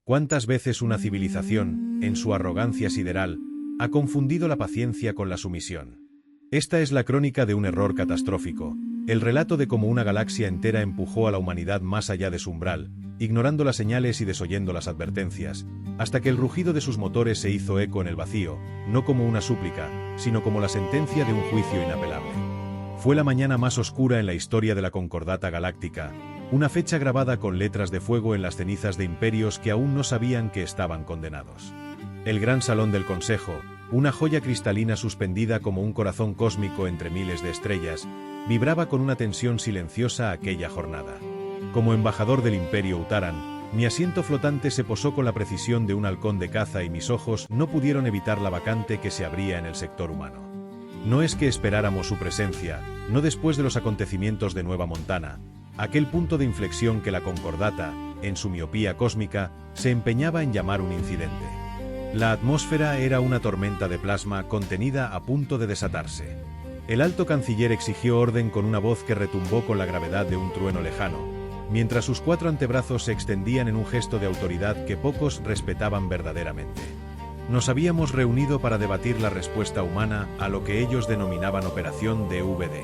¿Cuántas veces una civilización, en su arrogancia sideral, ha confundido la paciencia con la sumisión? Esta es la crónica de un error catastrófico, el relato de cómo una galaxia entera empujó a la humanidad más allá de su umbral, ignorando las señales y desoyendo las advertencias, hasta que el rugido de sus motores se hizo eco en el vacío, no como una súplica, sino como la sentencia de un juicio inapelable. Fue la mañana más oscura en la historia de la Concordata Galáctica, una fecha grabada con letras de fuego en las cenizas de imperios que aún no sabían que estaban condenados. El gran salón del Consejo, una joya cristalina suspendida como un corazón cósmico entre miles de estrellas, vibraba con una tensión silenciosa aquella jornada. Como embajador del Imperio Utaran, mi asiento flotante se posó con la precisión de un halcón de caza y mis ojos no pudieron evitar la vacante que se abría en el sector humano. No es que esperáramos su presencia, no después de los acontecimientos de Nueva Montana, aquel punto de inflexión que la Concordata, en su miopía cósmica, se empeñaba en llamar un incidente. La atmósfera era una tormenta de plasma contenida a punto de desatarse. El alto canciller exigió orden con una voz que retumbó con la gravedad de un trueno lejano, mientras sus 4 antebrazos se extendían en un gesto de autoridad que pocos respetaban verdaderamente. Nos habíamos reunido para debatir la respuesta humana a lo que ellos denominaban Operación DVD.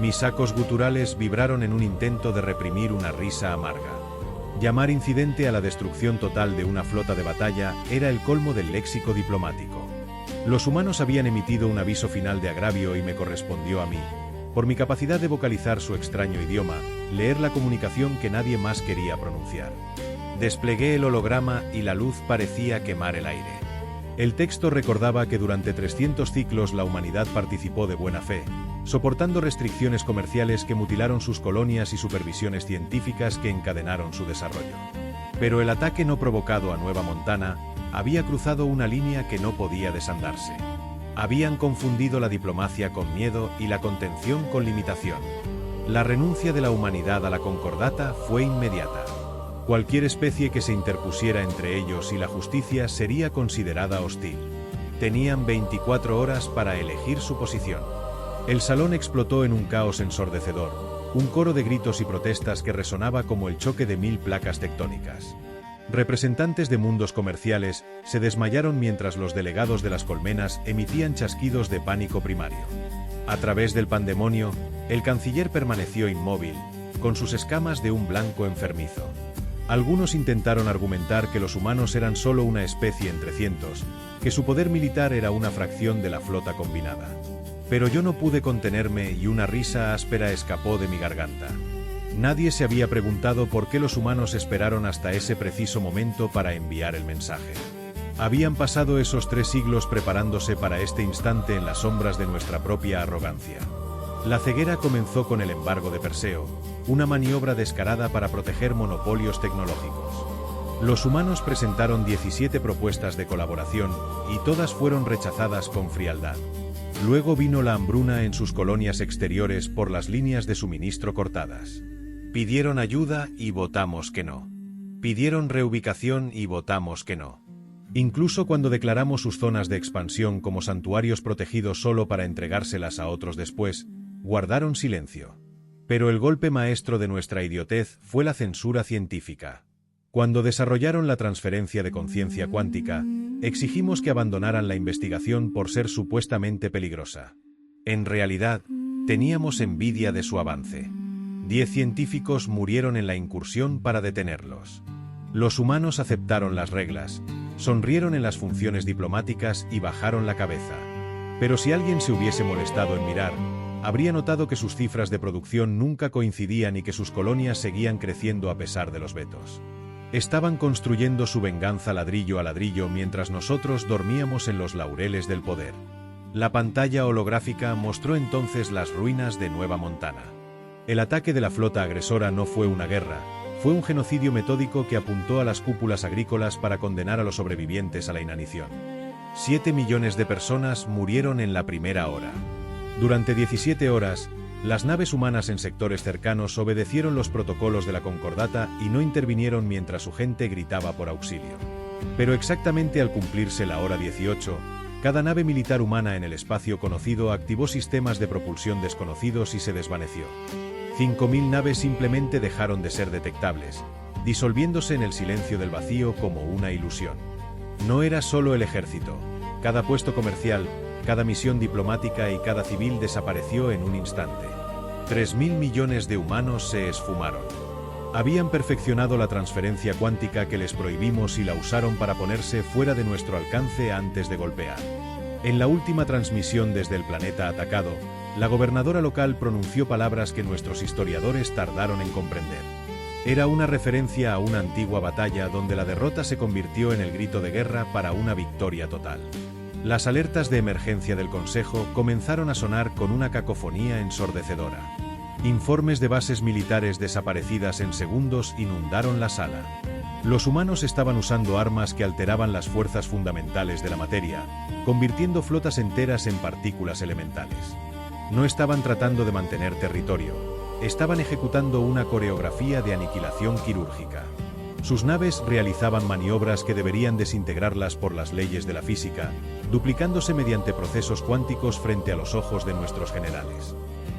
Mis sacos guturales vibraron en un intento de reprimir una risa amarga. Llamar incidente a la destrucción total de una flota de batalla era el colmo del léxico diplomático. Los humanos habían emitido un aviso final de agravio y me correspondió a mí, por mi capacidad de vocalizar su extraño idioma, leer la comunicación que nadie más quería pronunciar. Desplegué el holograma y la luz parecía quemar el aire. El texto recordaba que durante 300 ciclos la humanidad participó de buena fe, soportando restricciones comerciales que mutilaron sus colonias y supervisiones científicas que encadenaron su desarrollo. Pero el ataque no provocado a Nueva Montana había cruzado una línea que no podía desandarse. Habían confundido la diplomacia con miedo y la contención con limitación. La renuncia de la humanidad a la Concordata fue inmediata. Cualquier especie que se interpusiera entre ellos y la justicia sería considerada hostil. Tenían 24 horas para elegir su posición. El salón explotó en un caos ensordecedor, un coro de gritos y protestas que resonaba como el choque de 1000 placas tectónicas. Representantes de mundos comerciales se desmayaron mientras los delegados de las colmenas emitían chasquidos de pánico primario. A través del pandemonio, el canciller permaneció inmóvil, con sus escamas de un blanco enfermizo. Algunos intentaron argumentar que los humanos eran solo una especie entre cientos, que su poder militar era una fracción de la flota combinada. Pero yo no pude contenerme y una risa áspera escapó de mi garganta. Nadie se había preguntado por qué los humanos esperaron hasta ese preciso momento para enviar el mensaje. Habían pasado esos 3 siglos preparándose para este instante en las sombras de nuestra propia arrogancia. La ceguera comenzó con el embargo de Perseo, una maniobra descarada para proteger monopolios tecnológicos. Los humanos presentaron 17 propuestas de colaboración y todas fueron rechazadas con frialdad. Luego vino la hambruna en sus colonias exteriores por las líneas de suministro cortadas. Pidieron ayuda y votamos que no. Pidieron reubicación y votamos que no. Incluso cuando declaramos sus zonas de expansión como santuarios protegidos solo para entregárselas a otros después, guardaron silencio. Pero el golpe maestro de nuestra idiotez fue la censura científica. Cuando desarrollaron la transferencia de conciencia cuántica, exigimos que abandonaran la investigación por ser supuestamente peligrosa. En realidad, teníamos envidia de su avance. 10 científicos murieron en la incursión para detenerlos. Los humanos aceptaron las reglas, sonrieron en las funciones diplomáticas y bajaron la cabeza. Pero si alguien se hubiese molestado en mirar, habría notado que sus cifras de producción nunca coincidían y que sus colonias seguían creciendo a pesar de los vetos. Estaban construyendo su venganza ladrillo a ladrillo mientras nosotros dormíamos en los laureles del poder. La pantalla holográfica mostró entonces las ruinas de Nueva Montana. El ataque de la flota agresora no fue una guerra, fue un genocidio metódico que apuntó a las cúpulas agrícolas para condenar a los sobrevivientes a la inanición. 7 millones de personas murieron en la primera hora. Durante 17 horas, las naves humanas en sectores cercanos obedecieron los protocolos de la Concordata y no intervinieron mientras su gente gritaba por auxilio. Pero exactamente al cumplirse la hora 18, cada nave militar humana en el espacio conocido activó sistemas de propulsión desconocidos y se desvaneció. 5000 naves simplemente dejaron de ser detectables, disolviéndose en el silencio del vacío como una ilusión. No era solo el ejército. Cada puesto comercial, cada misión diplomática y cada civil desapareció en un instante. 3.000 millones de humanos se esfumaron. Habían perfeccionado la transferencia cuántica que les prohibimos y la usaron para ponerse fuera de nuestro alcance antes de golpear. En la última transmisión desde el planeta atacado, la gobernadora local pronunció palabras que nuestros historiadores tardaron en comprender. Era una referencia a una antigua batalla donde la derrota se convirtió en el grito de guerra para una victoria total. Las alertas de emergencia del Consejo comenzaron a sonar con una cacofonía ensordecedora. Informes de bases militares desaparecidas en segundos inundaron la sala. Los humanos estaban usando armas que alteraban las fuerzas fundamentales de la materia, convirtiendo flotas enteras en partículas elementales. No estaban tratando de mantener territorio, estaban ejecutando una coreografía de aniquilación quirúrgica. Sus naves realizaban maniobras que deberían desintegrarlas por las leyes de la física, duplicándose mediante procesos cuánticos frente a los ojos de nuestros generales.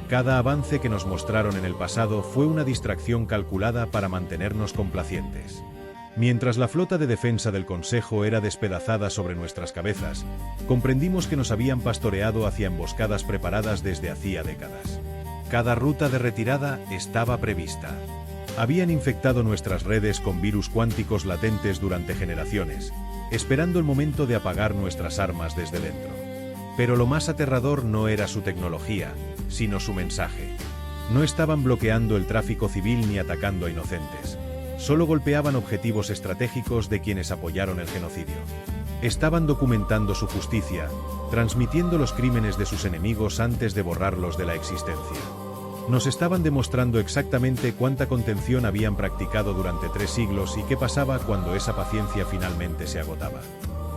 Cada avance que nos mostraron en el pasado fue una distracción calculada para mantenernos complacientes. Mientras la flota de defensa del Consejo era despedazada sobre nuestras cabezas, comprendimos que nos habían pastoreado hacia emboscadas preparadas desde hacía décadas. Cada ruta de retirada estaba prevista. Habían infectado nuestras redes con virus cuánticos latentes durante generaciones, esperando el momento de apagar nuestras armas desde dentro. Pero lo más aterrador no era su tecnología, sino su mensaje. No estaban bloqueando el tráfico civil ni atacando a inocentes. Solo golpeaban objetivos estratégicos de quienes apoyaron el genocidio. Estaban documentando su justicia, transmitiendo los crímenes de sus enemigos antes de borrarlos de la existencia. Nos estaban demostrando exactamente cuánta contención habían practicado durante 3 siglos y qué pasaba cuando esa paciencia finalmente se agotaba.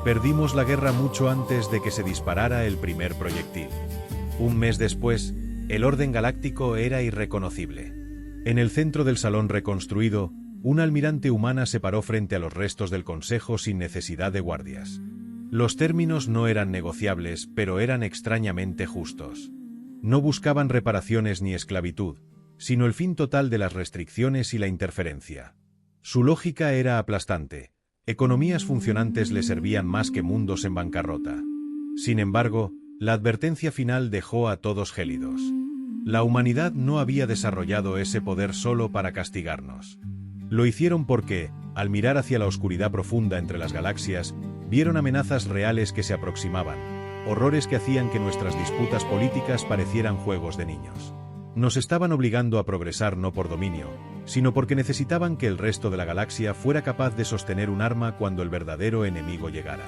Perdimos la guerra mucho antes de que se disparara el primer proyectil. Un mes después, el orden galáctico era irreconocible. En el centro del salón reconstruido, una almirante humana se paró frente a los restos del Consejo sin necesidad de guardias. Los términos no eran negociables, pero eran extrañamente justos. No buscaban reparaciones ni esclavitud, sino el fin total de las restricciones y la interferencia. Su lógica era aplastante. Economías funcionantes le servían más que mundos en bancarrota. Sin embargo, la advertencia final dejó a todos gélidos. La humanidad no había desarrollado ese poder solo para castigarnos. Lo hicieron porque, al mirar hacia la oscuridad profunda entre las galaxias, vieron amenazas reales que se aproximaban, horrores que hacían que nuestras disputas políticas parecieran juegos de niños. Nos estaban obligando a progresar no por dominio, sino porque necesitaban que el resto de la galaxia fuera capaz de sostener un arma cuando el verdadero enemigo llegara.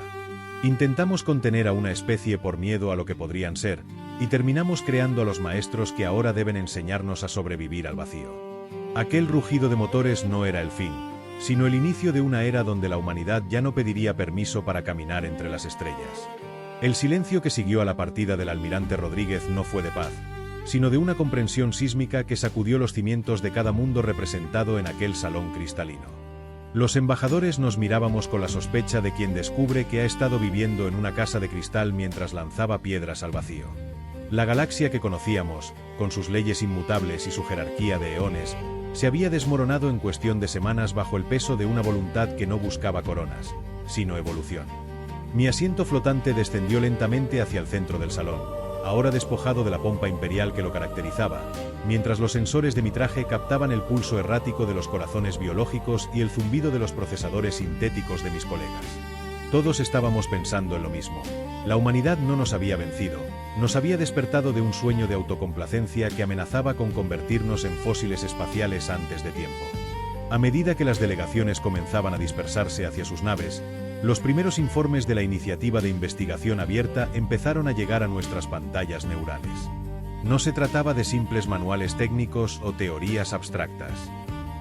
Intentamos contener a una especie por miedo a lo que podrían ser, y terminamos creando a los maestros que ahora deben enseñarnos a sobrevivir al vacío. Aquel rugido de motores no era el fin, sino el inicio de una era donde la humanidad ya no pediría permiso para caminar entre las estrellas. El silencio que siguió a la partida del almirante Rodríguez no fue de paz, sino de una comprensión sísmica que sacudió los cimientos de cada mundo representado en aquel salón cristalino. Los embajadores nos mirábamos con la sospecha de quien descubre que ha estado viviendo en una casa de cristal mientras lanzaba piedras al vacío. La galaxia que conocíamos, con sus leyes inmutables y su jerarquía de eones, se había desmoronado en cuestión de semanas bajo el peso de una voluntad que no buscaba coronas, sino evolución. Mi asiento flotante descendió lentamente hacia el centro del salón, ahora despojado de la pompa imperial que lo caracterizaba, mientras los sensores de mi traje captaban el pulso errático de los corazones biológicos y el zumbido de los procesadores sintéticos de mis colegas. Todos estábamos pensando en lo mismo. La humanidad no nos había vencido, nos había despertado de un sueño de autocomplacencia que amenazaba con convertirnos en fósiles espaciales antes de tiempo. A medida que las delegaciones comenzaban a dispersarse hacia sus naves, los primeros informes de la iniciativa de investigación abierta empezaron a llegar a nuestras pantallas neurales. No se trataba de simples manuales técnicos o teorías abstractas.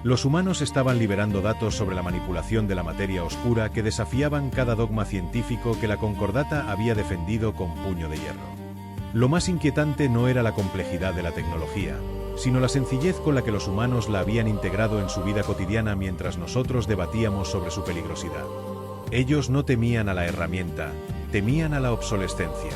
Los humanos estaban liberando datos sobre la manipulación de la materia oscura que desafiaban cada dogma científico que la Concordata había defendido con puño de hierro. Lo más inquietante no era la complejidad de la tecnología, sino la sencillez con la que los humanos la habían integrado en su vida cotidiana mientras nosotros debatíamos sobre su peligrosidad. Ellos no temían a la herramienta, temían a la obsolescencia.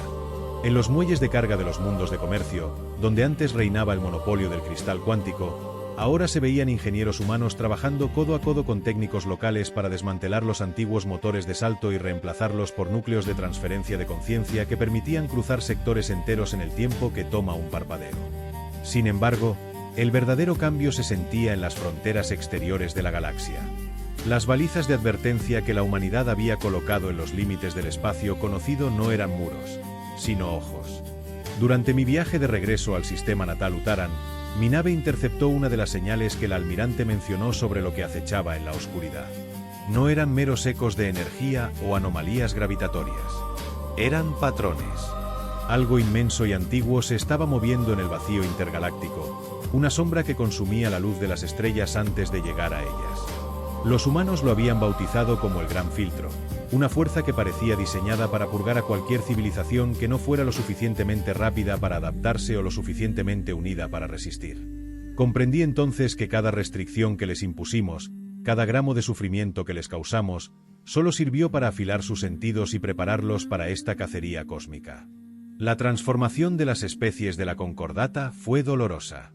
En los muelles de carga de los mundos de comercio, donde antes reinaba el monopolio del cristal cuántico, Ahora se veían ingenieros humanos trabajando codo a codo con técnicos locales para desmantelar los antiguos motores de salto y reemplazarlos por núcleos de transferencia de conciencia que permitían cruzar sectores enteros en el tiempo que toma un parpadeo. Sin embargo, el verdadero cambio se sentía en las fronteras exteriores de la galaxia. Las balizas de advertencia que la humanidad había colocado en los límites del espacio conocido no eran muros, sino ojos. Durante mi viaje de regreso al sistema natal Utaran, mi nave interceptó una de las señales que el almirante mencionó sobre lo que acechaba en la oscuridad. No eran meros ecos de energía o anomalías gravitatorias. Eran patrones. Algo inmenso y antiguo se estaba moviendo en el vacío intergaláctico, una sombra que consumía la luz de las estrellas antes de llegar a ellas. Los humanos lo habían bautizado como el Gran Filtro, una fuerza que parecía diseñada para purgar a cualquier civilización que no fuera lo suficientemente rápida para adaptarse o lo suficientemente unida para resistir. Comprendí entonces que cada restricción que les impusimos, cada gramo de sufrimiento que les causamos, solo sirvió para afilar sus sentidos y prepararlos para esta cacería cósmica. La transformación de las especies de la Concordata fue dolorosa.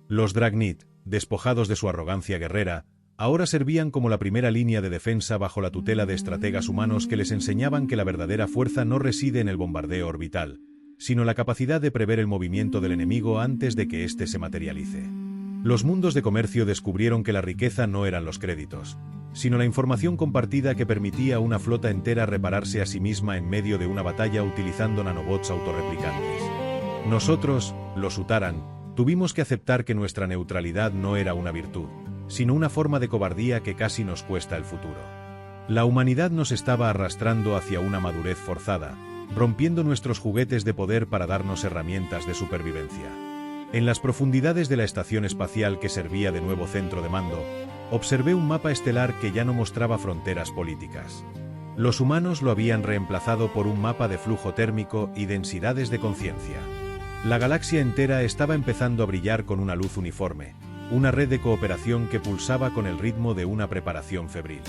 Los Dragnit, despojados de su arrogancia guerrera, ahora servían como la primera línea de defensa bajo la tutela de estrategas humanos que les enseñaban que la verdadera fuerza no reside en el bombardeo orbital, sino en la capacidad de prever el movimiento del enemigo antes de que éste se materialice. Los mundos de comercio descubrieron que la riqueza no eran los créditos, sino la información compartida que permitía a una flota entera repararse a sí misma en medio de una batalla utilizando nanobots autorreplicantes. Nosotros, los Utaran, tuvimos que aceptar que nuestra neutralidad no era una virtud, sino una forma de cobardía que casi nos cuesta el futuro. La humanidad nos estaba arrastrando hacia una madurez forzada, rompiendo nuestros juguetes de poder para darnos herramientas de supervivencia. En las profundidades de la estación espacial que servía de nuevo centro de mando, observé un mapa estelar que ya no mostraba fronteras políticas. Los humanos lo habían reemplazado por un mapa de flujo térmico y densidades de conciencia. La galaxia entera estaba empezando a brillar con una luz uniforme, una red de cooperación que pulsaba con el ritmo de una preparación febril.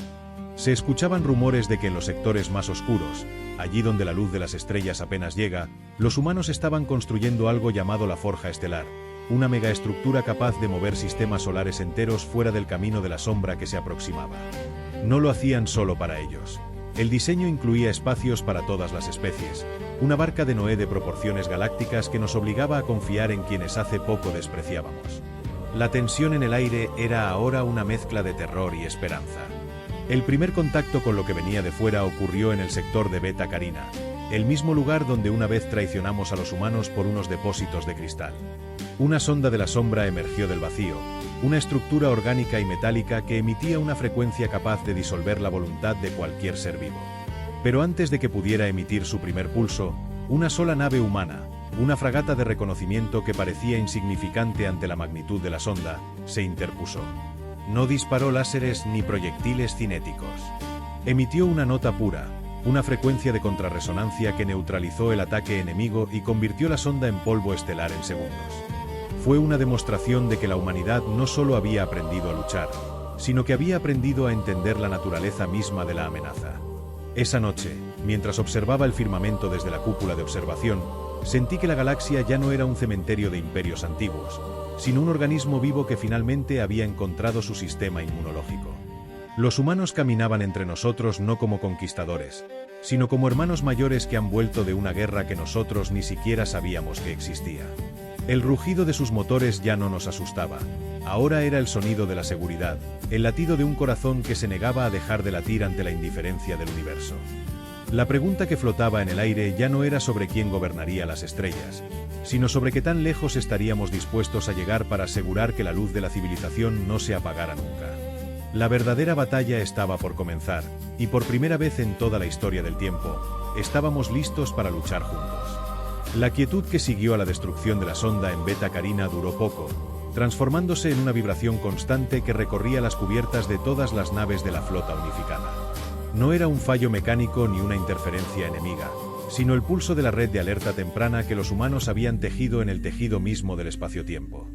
Se escuchaban rumores de que en los sectores más oscuros, allí donde la luz de las estrellas apenas llega, los humanos estaban construyendo algo llamado la Forja Estelar, una megaestructura capaz de mover sistemas solares enteros fuera del camino de la sombra que se aproximaba. No lo hacían solo para ellos. El diseño incluía espacios para todas las especies, una barca de Noé de proporciones galácticas que nos obligaba a confiar en quienes hace poco despreciábamos. La tensión en el aire era ahora una mezcla de terror y esperanza. El primer contacto con lo que venía de fuera ocurrió en el sector de Beta Carina, el mismo lugar donde una vez traicionamos a los humanos por unos depósitos de cristal. Una sonda de la sombra emergió del vacío, una estructura orgánica y metálica que emitía una frecuencia capaz de disolver la voluntad de cualquier ser vivo. Pero antes de que pudiera emitir su primer pulso, una sola nave humana, una fragata de reconocimiento que parecía insignificante ante la magnitud de la sonda, se interpuso. No disparó láseres ni proyectiles cinéticos. Emitió una nota pura, una frecuencia de contrarresonancia que neutralizó el ataque enemigo y convirtió la sonda en polvo estelar en segundos. Fue una demostración de que la humanidad no solo había aprendido a luchar, sino que había aprendido a entender la naturaleza misma de la amenaza. Esa noche, mientras observaba el firmamento desde la cúpula de observación, sentí que la galaxia ya no era un cementerio de imperios antiguos, sino un organismo vivo que finalmente había encontrado su sistema inmunológico. Los humanos caminaban entre nosotros no como conquistadores, sino como hermanos mayores que han vuelto de una guerra que nosotros ni siquiera sabíamos que existía. El rugido de sus motores ya no nos asustaba, ahora era el sonido de la seguridad, el latido de un corazón que se negaba a dejar de latir ante la indiferencia del universo. La pregunta que flotaba en el aire ya no era sobre quién gobernaría las estrellas, sino sobre qué tan lejos estaríamos dispuestos a llegar para asegurar que la luz de la civilización no se apagara nunca. La verdadera batalla estaba por comenzar, y por primera vez en toda la historia del tiempo, estábamos listos para luchar juntos. La quietud que siguió a la destrucción de la sonda en Beta Carina duró poco, transformándose en una vibración constante que recorría las cubiertas de todas las naves de la flota unificada. No era un fallo mecánico ni una interferencia enemiga, sino el pulso de la red de alerta temprana que los humanos habían tejido en el tejido mismo del espacio-tiempo.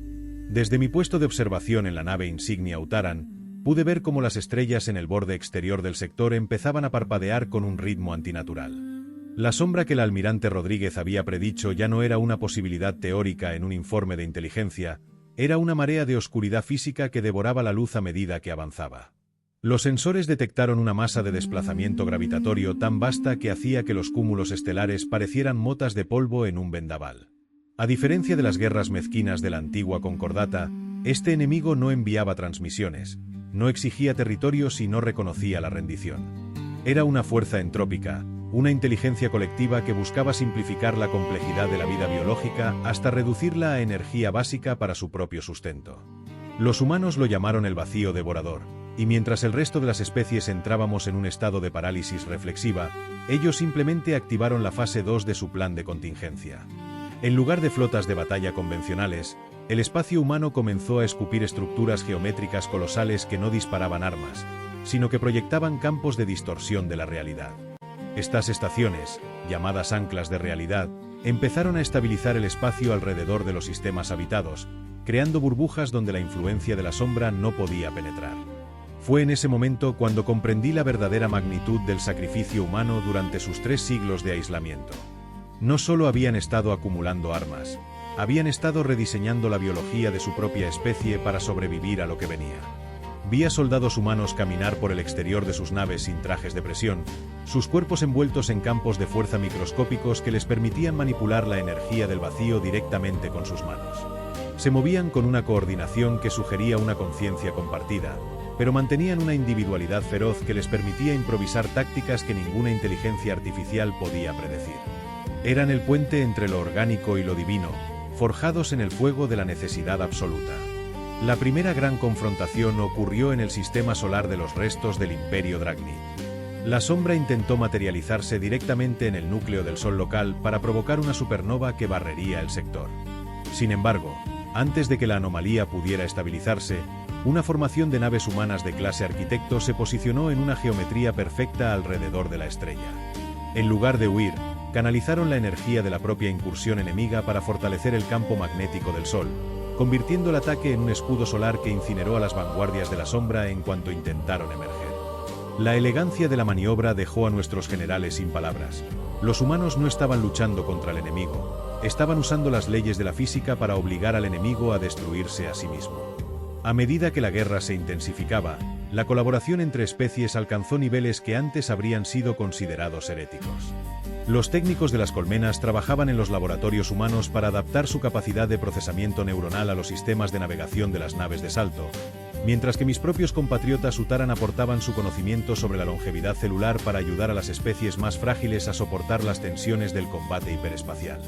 Desde mi puesto de observación en la nave insignia Utaran, pude ver cómo las estrellas en el borde exterior del sector empezaban a parpadear con un ritmo antinatural. La sombra que el almirante Rodríguez había predicho ya no era una posibilidad teórica en un informe de inteligencia, era una marea de oscuridad física que devoraba la luz a medida que avanzaba. Los sensores detectaron una masa de desplazamiento gravitatorio tan vasta que hacía que los cúmulos estelares parecieran motas de polvo en un vendaval. A diferencia de las guerras mezquinas de la antigua Concordata, este enemigo no enviaba transmisiones, no exigía territorios y no reconocía la rendición. Era una fuerza entrópica, una inteligencia colectiva que buscaba simplificar la complejidad de la vida biológica hasta reducirla a energía básica para su propio sustento. Los humanos lo llamaron el vacío devorador, y mientras el resto de las especies entrábamos en un estado de parálisis reflexiva, ellos simplemente activaron la fase 2 de su plan de contingencia. En lugar de flotas de batalla convencionales, el espacio humano comenzó a escupir estructuras geométricas colosales que no disparaban armas, sino que proyectaban campos de distorsión de la realidad. Estas estaciones, llamadas anclas de realidad, empezaron a estabilizar el espacio alrededor de los sistemas habitados, creando burbujas donde la influencia de la sombra no podía penetrar. Fue en ese momento cuando comprendí la verdadera magnitud del sacrificio humano durante sus 3 siglos de aislamiento. No solo habían estado acumulando armas, habían estado rediseñando la biología de su propia especie para sobrevivir a lo que venía. Vi a soldados humanos caminar por el exterior de sus naves sin trajes de presión, sus cuerpos envueltos en campos de fuerza microscópicos que les permitían manipular la energía del vacío directamente con sus manos. Se movían con una coordinación que sugería una conciencia compartida, pero mantenían una individualidad feroz que les permitía improvisar tácticas que ninguna inteligencia artificial podía predecir. Eran el puente entre lo orgánico y lo divino, forjados en el fuego de la necesidad absoluta. La primera gran confrontación ocurrió en el sistema solar de los restos del Imperio Dragnid. La sombra intentó materializarse directamente en el núcleo del Sol local para provocar una supernova que barrería el sector. Sin embargo, antes de que la anomalía pudiera estabilizarse, una formación de naves humanas de clase arquitecto se posicionó en una geometría perfecta alrededor de la estrella. En lugar de huir, canalizaron la energía de la propia incursión enemiga para fortalecer el campo magnético del Sol, convirtiendo el ataque en un escudo solar que incineró a las vanguardias de la sombra en cuanto intentaron emerger. La elegancia de la maniobra dejó a nuestros generales sin palabras. Los humanos no estaban luchando contra el enemigo, estaban usando las leyes de la física para obligar al enemigo a destruirse a sí mismo. A medida que la guerra se intensificaba, la colaboración entre especies alcanzó niveles que antes habrían sido considerados heréticos. Los técnicos de las colmenas trabajaban en los laboratorios humanos para adaptar su capacidad de procesamiento neuronal a los sistemas de navegación de las naves de salto, mientras que mis propios compatriotas Utaran aportaban su conocimiento sobre la longevidad celular para ayudar a las especies más frágiles a soportar las tensiones del combate hiperespacial.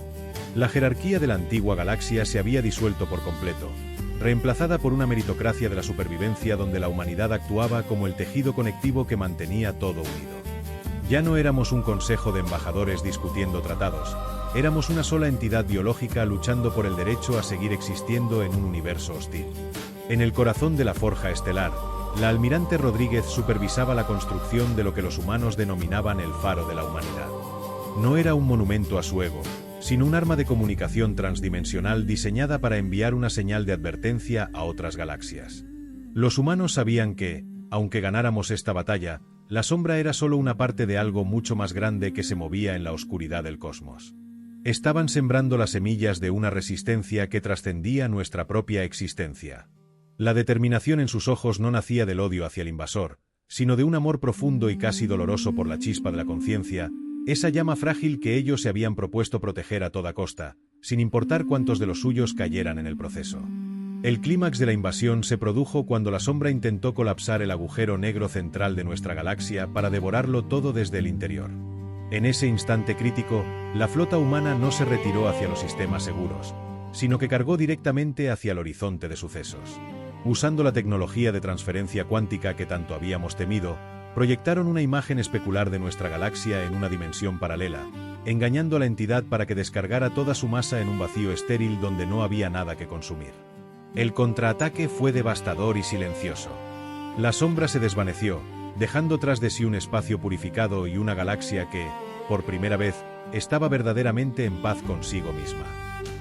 La jerarquía de la antigua galaxia se había disuelto por completo, reemplazada por una meritocracia de la supervivencia donde la humanidad actuaba como el tejido conectivo que mantenía todo unido. Ya no éramos un consejo de embajadores discutiendo tratados, éramos una sola entidad biológica luchando por el derecho a seguir existiendo en un universo hostil. En el corazón de la forja estelar, la almirante Rodríguez supervisaba la construcción de lo que los humanos denominaban el faro de la humanidad. No era un monumento a su ego, sino un arma de comunicación transdimensional diseñada para enviar una señal de advertencia a otras galaxias. Los humanos sabían que, aunque ganáramos esta batalla, la sombra era solo una parte de algo mucho más grande que se movía en la oscuridad del cosmos. Estaban sembrando las semillas de una resistencia que trascendía nuestra propia existencia. La determinación en sus ojos no nacía del odio hacia el invasor, sino de un amor profundo y casi doloroso por la chispa de la conciencia, esa llama frágil que ellos se habían propuesto proteger a toda costa, sin importar cuántos de los suyos cayeran en el proceso. El clímax de la invasión se produjo cuando la sombra intentó colapsar el agujero negro central de nuestra galaxia para devorarlo todo desde el interior. En ese instante crítico, la flota humana no se retiró hacia los sistemas seguros, sino que cargó directamente hacia el horizonte de sucesos. Usando la tecnología de transferencia cuántica que tanto habíamos temido, proyectaron una imagen especular de nuestra galaxia en una dimensión paralela, engañando a la entidad para que descargara toda su masa en un vacío estéril donde no había nada que consumir. El contraataque fue devastador y silencioso. La sombra se desvaneció, dejando tras de sí un espacio purificado y una galaxia que, por primera vez, estaba verdaderamente en paz consigo misma.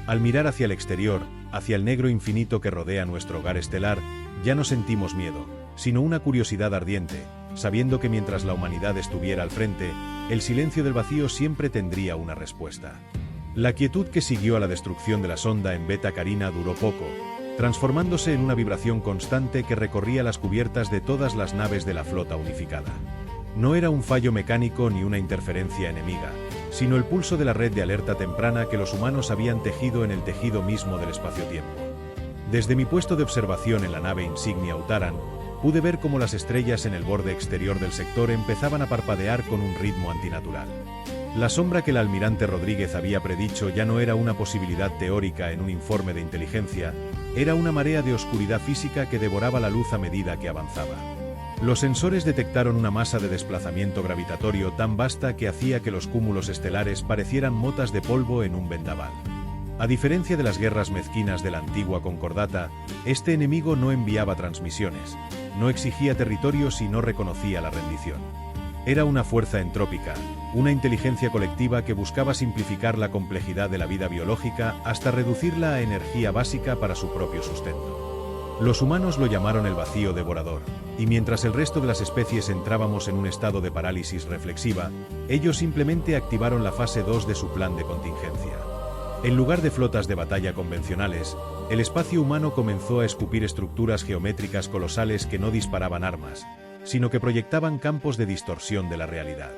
Al mirar hacia el exterior, hacia el negro infinito que rodea nuestro hogar estelar, ya no sentimos miedo, sino una curiosidad ardiente, sabiendo que mientras la humanidad estuviera al frente, el silencio del vacío siempre tendría una respuesta. La quietud que siguió a la destrucción de la sonda en Beta Carina duró poco, transformándose en una vibración constante que recorría las cubiertas de todas las naves de la flota unificada. No era un fallo mecánico ni una interferencia enemiga, sino el pulso de la red de alerta temprana que los humanos habían tejido en el tejido mismo del espacio-tiempo. Desde mi puesto de observación en la nave insignia Utaran, pude ver cómo las estrellas en el borde exterior del sector empezaban a parpadear con un ritmo antinatural. La sombra que el almirante Rodríguez había predicho ya no era una posibilidad teórica en un informe de inteligencia, era una marea de oscuridad física que devoraba la luz a medida que avanzaba. Los sensores detectaron una masa de desplazamiento gravitatorio tan vasta que hacía que los cúmulos estelares parecieran motas de polvo en un vendaval. A diferencia de las guerras mezquinas de la antigua Concordata, este enemigo no enviaba transmisiones, no exigía territorios y no reconocía la rendición. Era una fuerza entrópica, una inteligencia colectiva que buscaba simplificar la complejidad de la vida biológica hasta reducirla a energía básica para su propio sustento. Los humanos lo llamaron el vacío devorador, y mientras el resto de las especies entrábamos en un estado de parálisis reflexiva, ellos simplemente activaron la fase 2 de su plan de contingencia. En lugar de flotas de batalla convencionales, el espacio humano comenzó a escupir estructuras geométricas colosales que no disparaban armas, sino que proyectaban campos de distorsión de la realidad.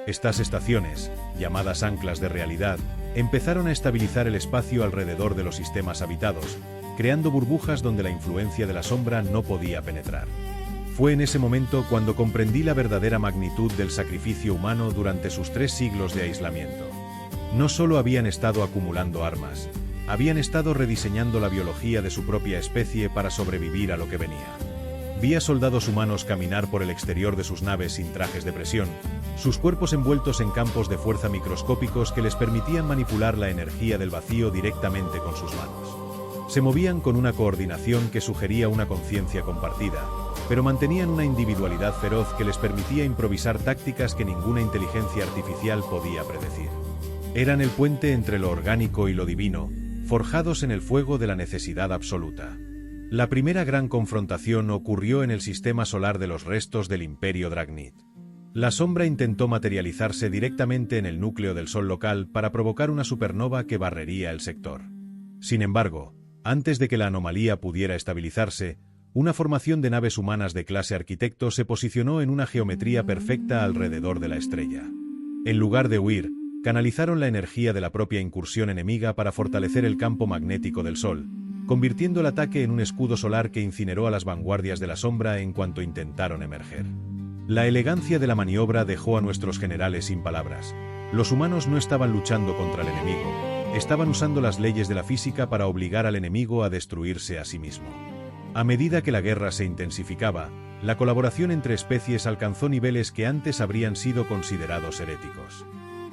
Estas estaciones, llamadas anclas de realidad, empezaron a estabilizar el espacio alrededor de los sistemas habitados, creando burbujas donde la influencia de la sombra no podía penetrar. Fue en ese momento cuando comprendí la verdadera magnitud del sacrificio humano durante sus 3 siglos de aislamiento. No solo habían estado acumulando armas, habían estado rediseñando la biología de su propia especie para sobrevivir a lo que venía. Vi a soldados humanos caminar por el exterior de sus naves sin trajes de presión, sus cuerpos envueltos en campos de fuerza microscópicos que les permitían manipular la energía del vacío directamente con sus manos. Se movían con una coordinación que sugería una conciencia compartida, pero mantenían una individualidad feroz que les permitía improvisar tácticas que ninguna inteligencia artificial podía predecir. Eran el puente entre lo orgánico y lo divino, forjados en el fuego de la necesidad absoluta. La primera gran confrontación ocurrió en el sistema solar de los restos del Imperio Dragnit. La sombra intentó materializarse directamente en el núcleo del Sol local para provocar una supernova que barrería el sector. Sin embargo, antes de que la anomalía pudiera estabilizarse, una formación de naves humanas de clase arquitecto se posicionó en una geometría perfecta alrededor de la estrella. En lugar de huir, canalizaron la energía de la propia incursión enemiga para fortalecer el campo magnético del Sol, convirtiendo el ataque en un escudo solar que incineró a las vanguardias de la sombra en cuanto intentaron emerger. La elegancia de la maniobra dejó a nuestros generales sin palabras. Los humanos no estaban luchando contra el enemigo, estaban usando las leyes de la física para obligar al enemigo a destruirse a sí mismo. A medida que la guerra se intensificaba, la colaboración entre especies alcanzó niveles que antes habrían sido considerados heréticos.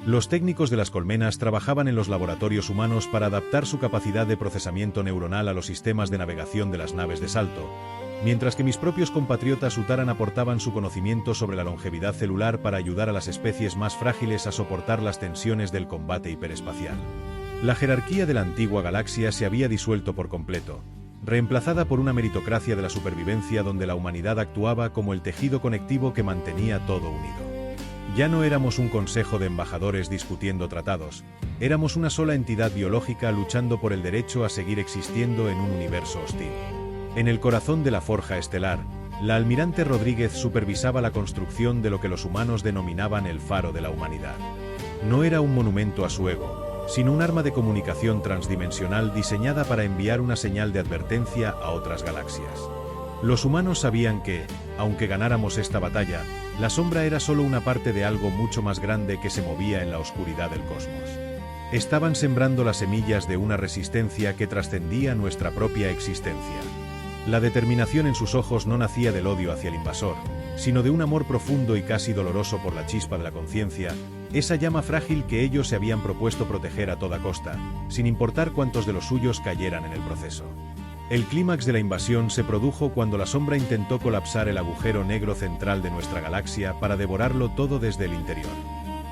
Los técnicos de las colmenas trabajaban en los laboratorios humanos para adaptar su capacidad de procesamiento neuronal a los sistemas de navegación de las naves de salto, mientras que mis propios compatriotas Utaran aportaban su conocimiento sobre la longevidad celular para ayudar a las especies más frágiles a soportar las tensiones del combate hiperespacial. La jerarquía de la antigua galaxia se había disuelto por completo, reemplazada por una meritocracia de la supervivencia donde la humanidad actuaba como el tejido conectivo que mantenía todo unido. Ya no éramos un consejo de embajadores discutiendo tratados, éramos una sola entidad biológica luchando por el derecho a seguir existiendo en un universo hostil. En el corazón de la forja estelar, la almirante Rodríguez supervisaba la construcción de lo que los humanos denominaban el faro de la humanidad. No era un monumento a su ego, sino un arma de comunicación transdimensional diseñada para enviar una señal de advertencia a otras galaxias. Los humanos sabían que, aunque ganáramos esta batalla, la sombra era solo una parte de algo mucho más grande que se movía en la oscuridad del cosmos. Estaban sembrando las semillas de una resistencia que trascendía nuestra propia existencia. La determinación en sus ojos no nacía del odio hacia el invasor, sino de un amor profundo y casi doloroso por la chispa de la conciencia, esa llama frágil que ellos se habían propuesto proteger a toda costa, sin importar cuántos de los suyos cayeran en el proceso. El clímax de la invasión se produjo cuando la sombra intentó colapsar el agujero negro central de nuestra galaxia para devorarlo todo desde el interior.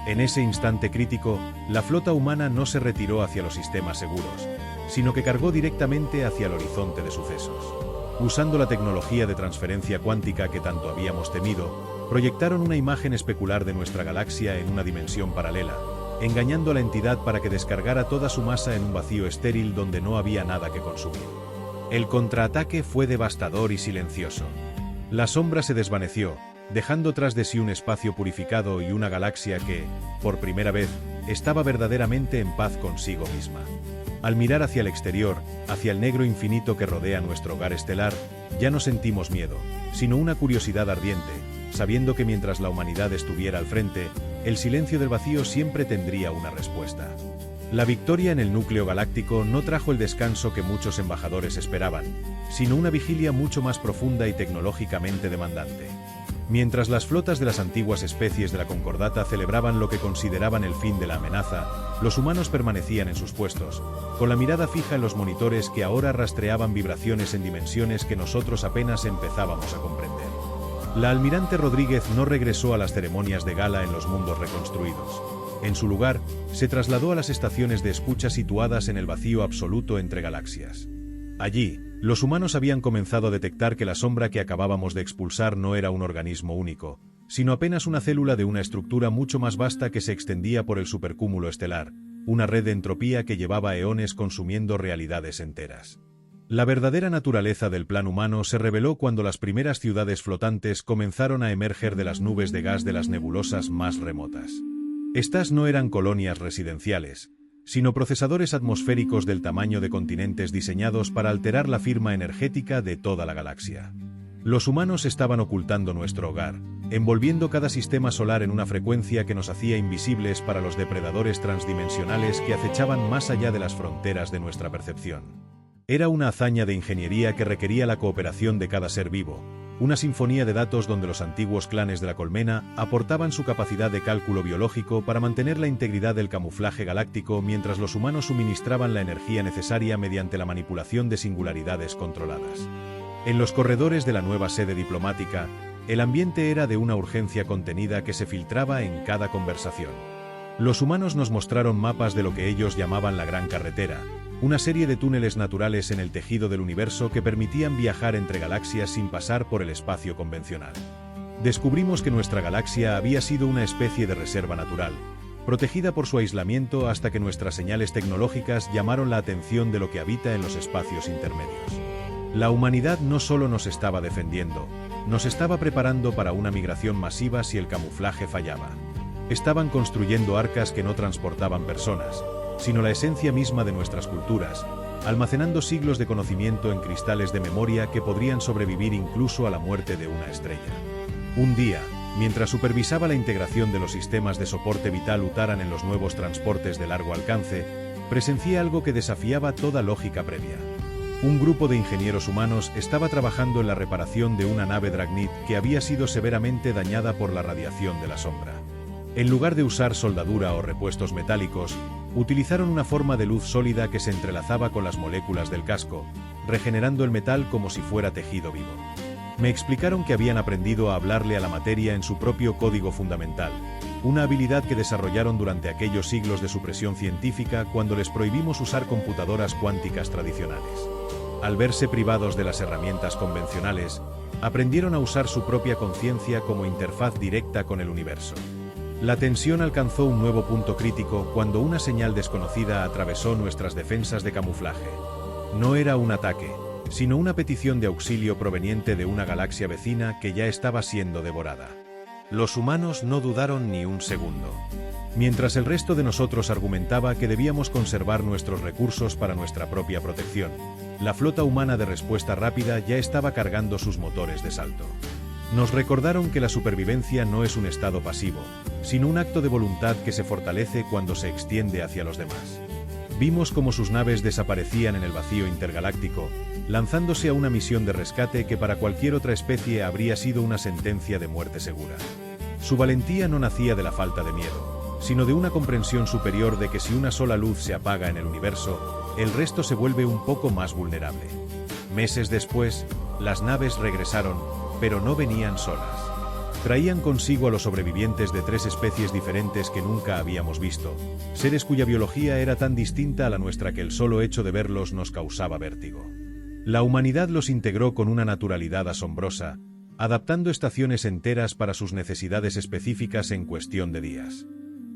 En ese instante crítico, la flota humana no se retiró hacia los sistemas seguros, sino que cargó directamente hacia el horizonte de sucesos. Usando la tecnología de transferencia cuántica que tanto habíamos temido, proyectaron una imagen especular de nuestra galaxia en una dimensión paralela, engañando a la entidad para que descargara toda su masa en un vacío estéril donde no había nada que consumir. El contraataque fue devastador y silencioso. La sombra se desvaneció, dejando tras de sí un espacio purificado y una galaxia que, por primera vez, estaba verdaderamente en paz consigo misma. Al mirar hacia el exterior, hacia el negro infinito que rodea nuestro hogar estelar, ya no sentimos miedo, sino una curiosidad ardiente, sabiendo que mientras la humanidad estuviera al frente, el silencio del vacío siempre tendría una respuesta. La victoria en el núcleo galáctico no trajo el descanso que muchos embajadores esperaban, sino una vigilia mucho más profunda y tecnológicamente demandante. Mientras las flotas de las antiguas especies de la Concordata celebraban lo que consideraban el fin de la amenaza, los humanos permanecían en sus puestos, con la mirada fija en los monitores que ahora rastreaban vibraciones en dimensiones que nosotros apenas empezábamos a comprender. La almirante Rodríguez no regresó a las ceremonias de gala en los mundos reconstruidos. En su lugar, se trasladó a las estaciones de escucha situadas en el vacío absoluto entre galaxias. Allí, los humanos habían comenzado a detectar que la sombra que acabábamos de expulsar no era un organismo único, sino apenas una célula de una estructura mucho más vasta que se extendía por el supercúmulo estelar, una red de entropía que llevaba eones consumiendo realidades enteras. La verdadera naturaleza del plan humano se reveló cuando las primeras ciudades flotantes comenzaron a emerger de las nubes de gas de las nebulosas más remotas. Estas no eran colonias residenciales, sino procesadores atmosféricos del tamaño de continentes diseñados para alterar la firma energética de toda la galaxia. Los humanos estaban ocultando nuestro hogar, envolviendo cada sistema solar en una frecuencia que nos hacía invisibles para los depredadores transdimensionales que acechaban más allá de las fronteras de nuestra percepción. Era una hazaña de ingeniería que requería la cooperación de cada ser vivo, una sinfonía de datos donde los antiguos clanes de la colmena aportaban su capacidad de cálculo biológico para mantener la integridad del camuflaje galáctico mientras los humanos suministraban la energía necesaria mediante la manipulación de singularidades controladas. En los corredores de la nueva sede diplomática, el ambiente era de una urgencia contenida que se filtraba en cada conversación. Los humanos nos mostraron mapas de lo que ellos llamaban la Gran Carretera, una serie de túneles naturales en el tejido del universo que permitían viajar entre galaxias sin pasar por el espacio convencional. Descubrimos que nuestra galaxia había sido una especie de reserva natural, protegida por su aislamiento hasta que nuestras señales tecnológicas llamaron la atención de lo que habita en los espacios intermedios. La humanidad no solo nos estaba defendiendo, nos estaba preparando para una migración masiva si el camuflaje fallaba. Estaban construyendo arcas que no transportaban personas, sino la esencia misma de nuestras culturas, almacenando siglos de conocimiento en cristales de memoria que podrían sobrevivir incluso a la muerte de una estrella. Un día, mientras supervisaba la integración de los sistemas de soporte vital Utaran en los nuevos transportes de largo alcance, presencié algo que desafiaba toda lógica previa. Un grupo de ingenieros humanos estaba trabajando en la reparación de una nave Dragnit que había sido severamente dañada por la radiación de la sombra. En lugar de usar soldadura o repuestos metálicos, utilizaron una forma de luz sólida que se entrelazaba con las moléculas del casco, regenerando el metal como si fuera tejido vivo. Me explicaron que habían aprendido a hablarle a la materia en su propio código fundamental, una habilidad que desarrollaron durante aquellos siglos de supresión científica cuando les prohibimos usar computadoras cuánticas tradicionales. Al verse privados de las herramientas convencionales, aprendieron a usar su propia conciencia como interfaz directa con el universo. La tensión alcanzó un nuevo punto crítico cuando una señal desconocida atravesó nuestras defensas de camuflaje. No era un ataque, sino una petición de auxilio proveniente de una galaxia vecina que ya estaba siendo devorada. Los humanos no dudaron ni un segundo. Mientras el resto de nosotros argumentaba que debíamos conservar nuestros recursos para nuestra propia protección, la flota humana de respuesta rápida ya estaba cargando sus motores de salto. Nos recordaron que la supervivencia no es un estado pasivo, sino un acto de voluntad que se fortalece cuando se extiende hacia los demás. Vimos cómo sus naves desaparecían en el vacío intergaláctico, lanzándose a una misión de rescate que para cualquier otra especie habría sido una sentencia de muerte segura. Su valentía no nacía de la falta de miedo, sino de una comprensión superior de que si una sola luz se apaga en el universo, el resto se vuelve un poco más vulnerable. Meses después, las naves regresaron, pero no venían solas. Traían consigo a los sobrevivientes de 3 especies diferentes que nunca habíamos visto, seres cuya biología era tan distinta a la nuestra que el solo hecho de verlos nos causaba vértigo. La humanidad los integró con una naturalidad asombrosa, adaptando estaciones enteras para sus necesidades específicas en cuestión de días.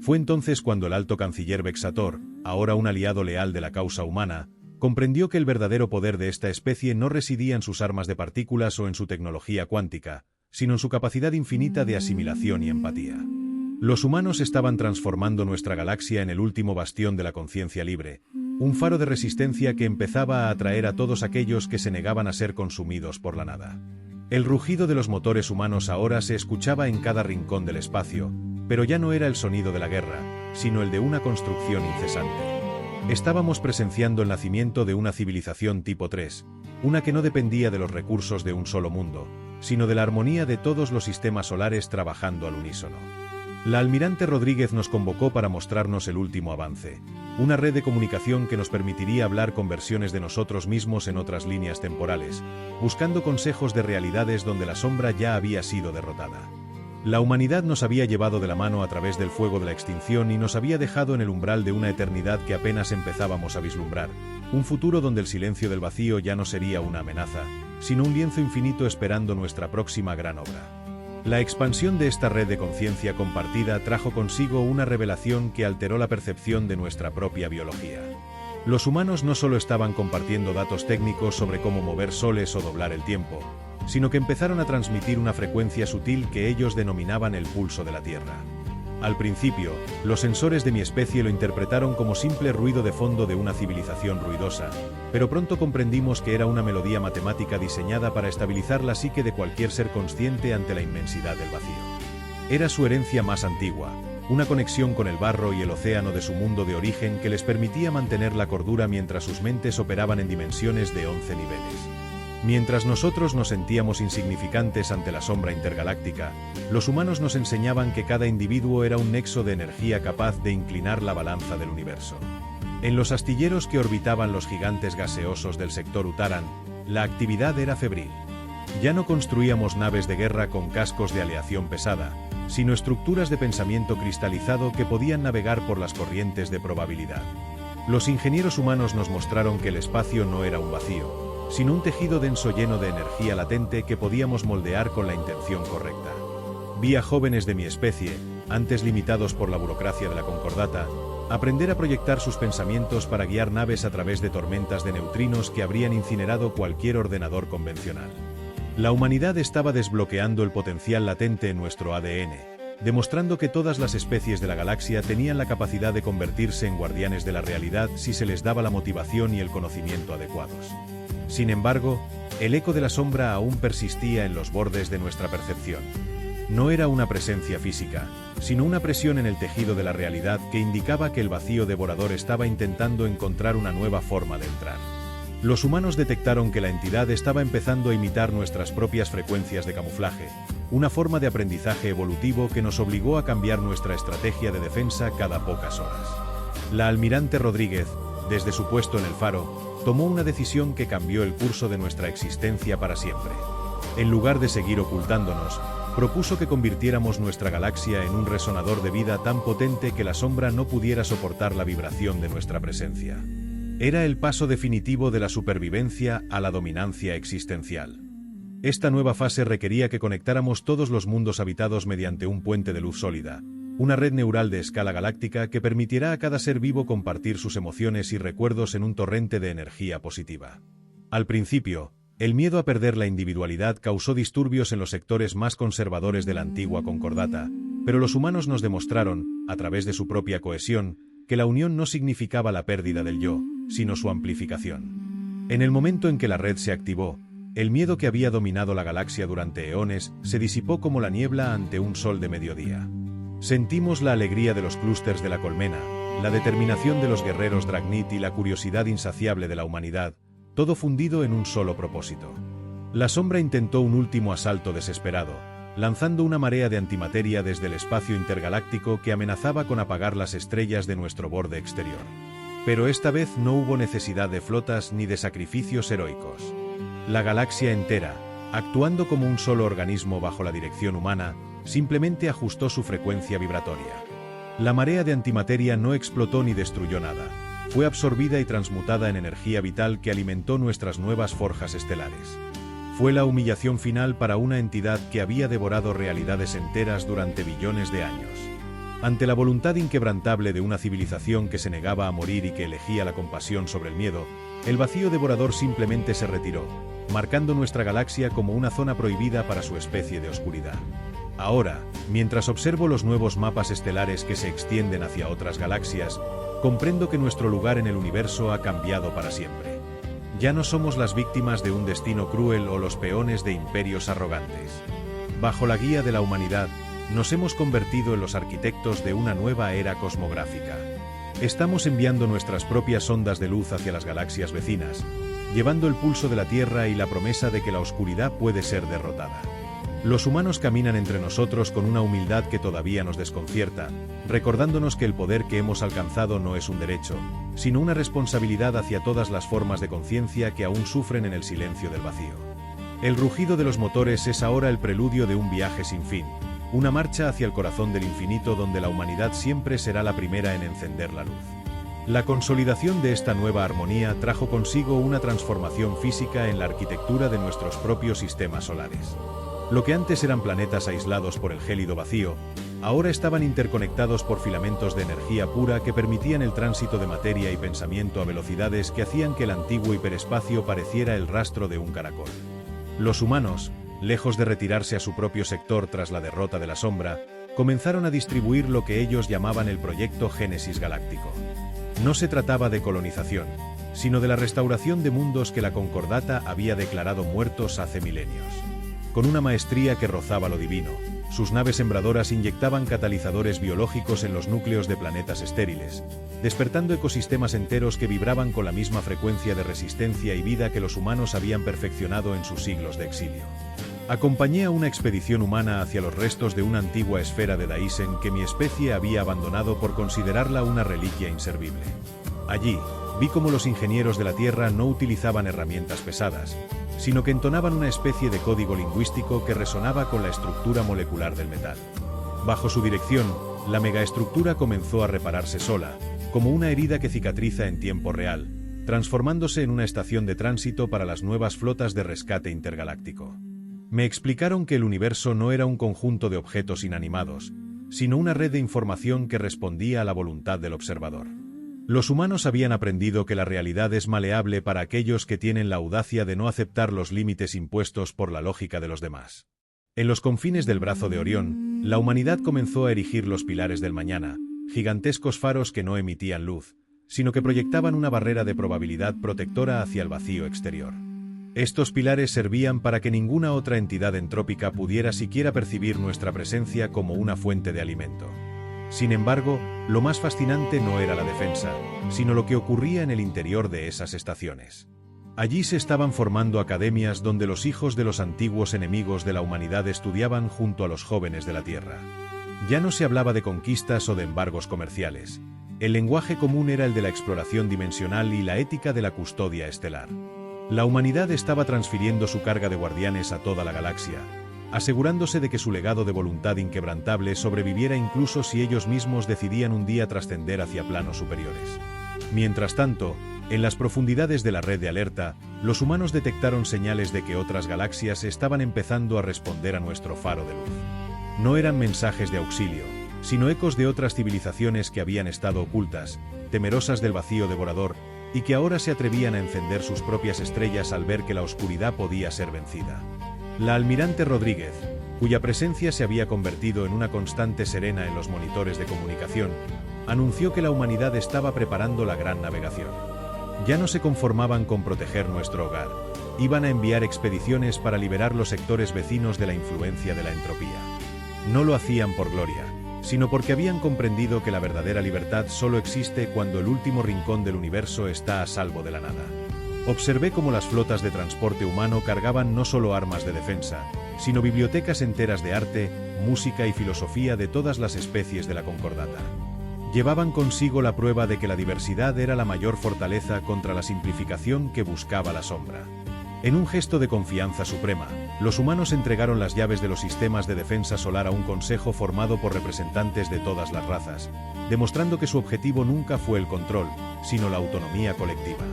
Fue entonces cuando el alto canciller Vexator, ahora un aliado leal de la causa humana, comprendió que el verdadero poder de esta especie no residía en sus armas de partículas o en su tecnología cuántica, sino en su capacidad infinita de asimilación y empatía. Los humanos estaban transformando nuestra galaxia en el último bastión de la conciencia libre, un faro de resistencia que empezaba a atraer a todos aquellos que se negaban a ser consumidos por la nada. El rugido de los motores humanos ahora se escuchaba en cada rincón del espacio, pero ya no era el sonido de la guerra, sino el de una construcción incesante. Estábamos presenciando el nacimiento de una civilización tipo 3, una que no dependía de los recursos de un solo mundo, sino de la armonía de todos los sistemas solares trabajando al unísono. La almirante Rodríguez nos convocó para mostrarnos el último avance, una red de comunicación que nos permitiría hablar con versiones de nosotros mismos en otras líneas temporales, buscando consejos de realidades donde la sombra ya había sido derrotada. La humanidad nos había llevado de la mano a través del fuego de la extinción y nos había dejado en el umbral de una eternidad que apenas empezábamos a vislumbrar, un futuro donde el silencio del vacío ya no sería una amenaza, sino un lienzo infinito esperando nuestra próxima gran obra. La expansión de esta red de conciencia compartida trajo consigo una revelación que alteró la percepción de nuestra propia biología. Los humanos no solo estaban compartiendo datos técnicos sobre cómo mover soles o doblar el tiempo, sino que empezaron a transmitir una frecuencia sutil que ellos denominaban el pulso de la Tierra. Al principio, los sensores de mi especie lo interpretaron como simple ruido de fondo de una civilización ruidosa, pero pronto comprendimos que era una melodía matemática diseñada para estabilizar la psique de cualquier ser consciente ante la inmensidad del vacío. Era su herencia más antigua, una conexión con el barro y el océano de su mundo de origen que les permitía mantener la cordura mientras sus mentes operaban en dimensiones de 11 niveles. Mientras nosotros nos sentíamos insignificantes ante la sombra intergaláctica, los humanos nos enseñaban que cada individuo era un nexo de energía capaz de inclinar la balanza del universo. En los astilleros que orbitaban los gigantes gaseosos del sector Utaran, la actividad era febril. Ya no construíamos naves de guerra con cascos de aleación pesada, sino estructuras de pensamiento cristalizado que podían navegar por las corrientes de probabilidad. Los ingenieros humanos nos mostraron que el espacio no era un vacío, sino un tejido denso lleno de energía latente que podíamos moldear con la intención correcta. Vi a jóvenes de mi especie, antes limitados por la burocracia de la concordata, aprender a proyectar sus pensamientos para guiar naves a través de tormentas de neutrinos que habrían incinerado cualquier ordenador convencional. La humanidad estaba desbloqueando el potencial latente en nuestro ADN, demostrando que todas las especies de la galaxia tenían la capacidad de convertirse en guardianes de la realidad si se les daba la motivación y el conocimiento adecuados. Sin embargo, el eco de la sombra aún persistía en los bordes de nuestra percepción. No era una presencia física, sino una presión en el tejido de la realidad que indicaba que el vacío devorador estaba intentando encontrar una nueva forma de entrar. Los humanos detectaron que la entidad estaba empezando a imitar nuestras propias frecuencias de camuflaje, una forma de aprendizaje evolutivo que nos obligó a cambiar nuestra estrategia de defensa cada pocas horas. La almirante Rodríguez, desde su puesto en el faro, tomó una decisión que cambió el curso de nuestra existencia para siempre. En lugar de seguir ocultándonos, propuso que convirtiéramos nuestra galaxia en un resonador de vida tan potente que la sombra no pudiera soportar la vibración de nuestra presencia. Era el paso definitivo de la supervivencia a la dominancia existencial. Esta nueva fase requería que conectáramos todos los mundos habitados mediante un puente de luz sólida, una red neural de escala galáctica que permitirá a cada ser vivo compartir sus emociones y recuerdos en un torrente de energía positiva. Al principio, el miedo a perder la individualidad causó disturbios en los sectores más conservadores de la antigua concordata, pero los humanos nos demostraron, a través de su propia cohesión, que la unión no significaba la pérdida del yo, sino su amplificación. En el momento en que la red se activó, el miedo que había dominado la galaxia durante eones se disipó como la niebla ante un sol de mediodía. Sentimos la alegría de los clústers de la colmena, la determinación de los guerreros Dragnit y la curiosidad insaciable de la humanidad, todo fundido en un solo propósito. La sombra intentó un último asalto desesperado, lanzando una marea de antimateria desde el espacio intergaláctico que amenazaba con apagar las estrellas de nuestro borde exterior. Pero esta vez no hubo necesidad de flotas ni de sacrificios heroicos. La galaxia entera, actuando como un solo organismo bajo la dirección humana, simplemente ajustó su frecuencia vibratoria. La marea de antimateria no explotó ni destruyó nada. Fue absorbida y transmutada en energía vital que alimentó nuestras nuevas forjas estelares. Fue la humillación final para una entidad que había devorado realidades enteras durante billones de años. Ante la voluntad inquebrantable de una civilización que se negaba a morir y que elegía la compasión sobre el miedo, el vacío devorador simplemente se retiró, marcando nuestra galaxia como una zona prohibida para su especie de oscuridad. Ahora, mientras observo los nuevos mapas estelares que se extienden hacia otras galaxias, comprendo que nuestro lugar en el universo ha cambiado para siempre. Ya no somos las víctimas de un destino cruel o los peones de imperios arrogantes. Bajo la guía de la humanidad, nos hemos convertido en los arquitectos de una nueva era cosmográfica. Estamos enviando nuestras propias ondas de luz hacia las galaxias vecinas, llevando el pulso de la Tierra y la promesa de que la oscuridad puede ser derrotada. Los humanos caminan entre nosotros con una humildad que todavía nos desconcierta, recordándonos que el poder que hemos alcanzado no es un derecho, sino una responsabilidad hacia todas las formas de conciencia que aún sufren en el silencio del vacío. El rugido de los motores es ahora el preludio de un viaje sin fin, una marcha hacia el corazón del infinito donde la humanidad siempre será la primera en encender la luz. La consolidación de esta nueva armonía trajo consigo una transformación física en la arquitectura de nuestros propios sistemas solares. Lo que antes eran planetas aislados por el gélido vacío, ahora estaban interconectados por filamentos de energía pura que permitían el tránsito de materia y pensamiento a velocidades que hacían que el antiguo hiperespacio pareciera el rastro de un caracol. Los humanos, lejos de retirarse a su propio sector tras la derrota de la sombra, comenzaron a distribuir lo que ellos llamaban el proyecto Génesis Galáctico. No se trataba de colonización, sino de la restauración de mundos que la Concordata había declarado muertos hace milenios. Con una maestría que rozaba lo divino, sus naves sembradoras inyectaban catalizadores biológicos en los núcleos de planetas estériles, despertando ecosistemas enteros que vibraban con la misma frecuencia de resistencia y vida que los humanos habían perfeccionado en sus siglos de exilio. Acompañé a una expedición humana hacia los restos de una antigua esfera de Daisen que mi especie había abandonado por considerarla una reliquia inservible. Allí, vi cómo los ingenieros de la Tierra no utilizaban herramientas pesadas, sino que entonaban una especie de código lingüístico que resonaba con la estructura molecular del metal. Bajo su dirección, la megaestructura comenzó a repararse sola, como una herida que cicatriza en tiempo real, transformándose en una estación de tránsito para las nuevas flotas de rescate intergaláctico. Me explicaron que el universo no era un conjunto de objetos inanimados, sino una red de información que respondía a la voluntad del observador. Los humanos habían aprendido que la realidad es maleable para aquellos que tienen la audacia de no aceptar los límites impuestos por la lógica de los demás. En los confines del brazo de Orión, la humanidad comenzó a erigir los pilares del mañana, gigantescos faros que no emitían luz, sino que proyectaban una barrera de probabilidad protectora hacia el vacío exterior. Estos pilares servían para que ninguna otra entidad entrópica pudiera siquiera percibir nuestra presencia como una fuente de alimento. Sin embargo, lo más fascinante no era la defensa, sino lo que ocurría en el interior de esas estaciones. Allí se estaban formando academias donde los hijos de los antiguos enemigos de la humanidad estudiaban junto a los jóvenes de la Tierra. Ya no se hablaba de conquistas o de embargos comerciales. El lenguaje común era el de la exploración dimensional y la ética de la custodia estelar. La humanidad estaba transfiriendo su carga de guardianes a toda la galaxia, asegurándose de que su legado de voluntad inquebrantable sobreviviera incluso si ellos mismos decidían un día trascender hacia planos superiores. Mientras tanto, en las profundidades de la red de alerta, los humanos detectaron señales de que otras galaxias estaban empezando a responder a nuestro faro de luz. No eran mensajes de auxilio, sino ecos de otras civilizaciones que habían estado ocultas, temerosas del vacío devorador, y que ahora se atrevían a encender sus propias estrellas al ver que la oscuridad podía ser vencida. La almirante Rodríguez, cuya presencia se había convertido en una constante serena en los monitores de comunicación, anunció que la humanidad estaba preparando la gran navegación. Ya no se conformaban con proteger nuestro hogar, iban a enviar expediciones para liberar los sectores vecinos de la influencia de la entropía. No lo hacían por gloria, sino porque habían comprendido que la verdadera libertad solo existe cuando el último rincón del universo está a salvo de la nada. Observé cómo las flotas de transporte humano cargaban no solo armas de defensa, sino bibliotecas enteras de arte, música y filosofía de todas las especies de la Concordata. Llevaban consigo la prueba de que la diversidad era la mayor fortaleza contra la simplificación que buscaba la sombra. En un gesto de confianza suprema, los humanos entregaron las llaves de los sistemas de defensa solar a un consejo formado por representantes de todas las razas, demostrando que su objetivo nunca fue el control, sino la autonomía colectiva.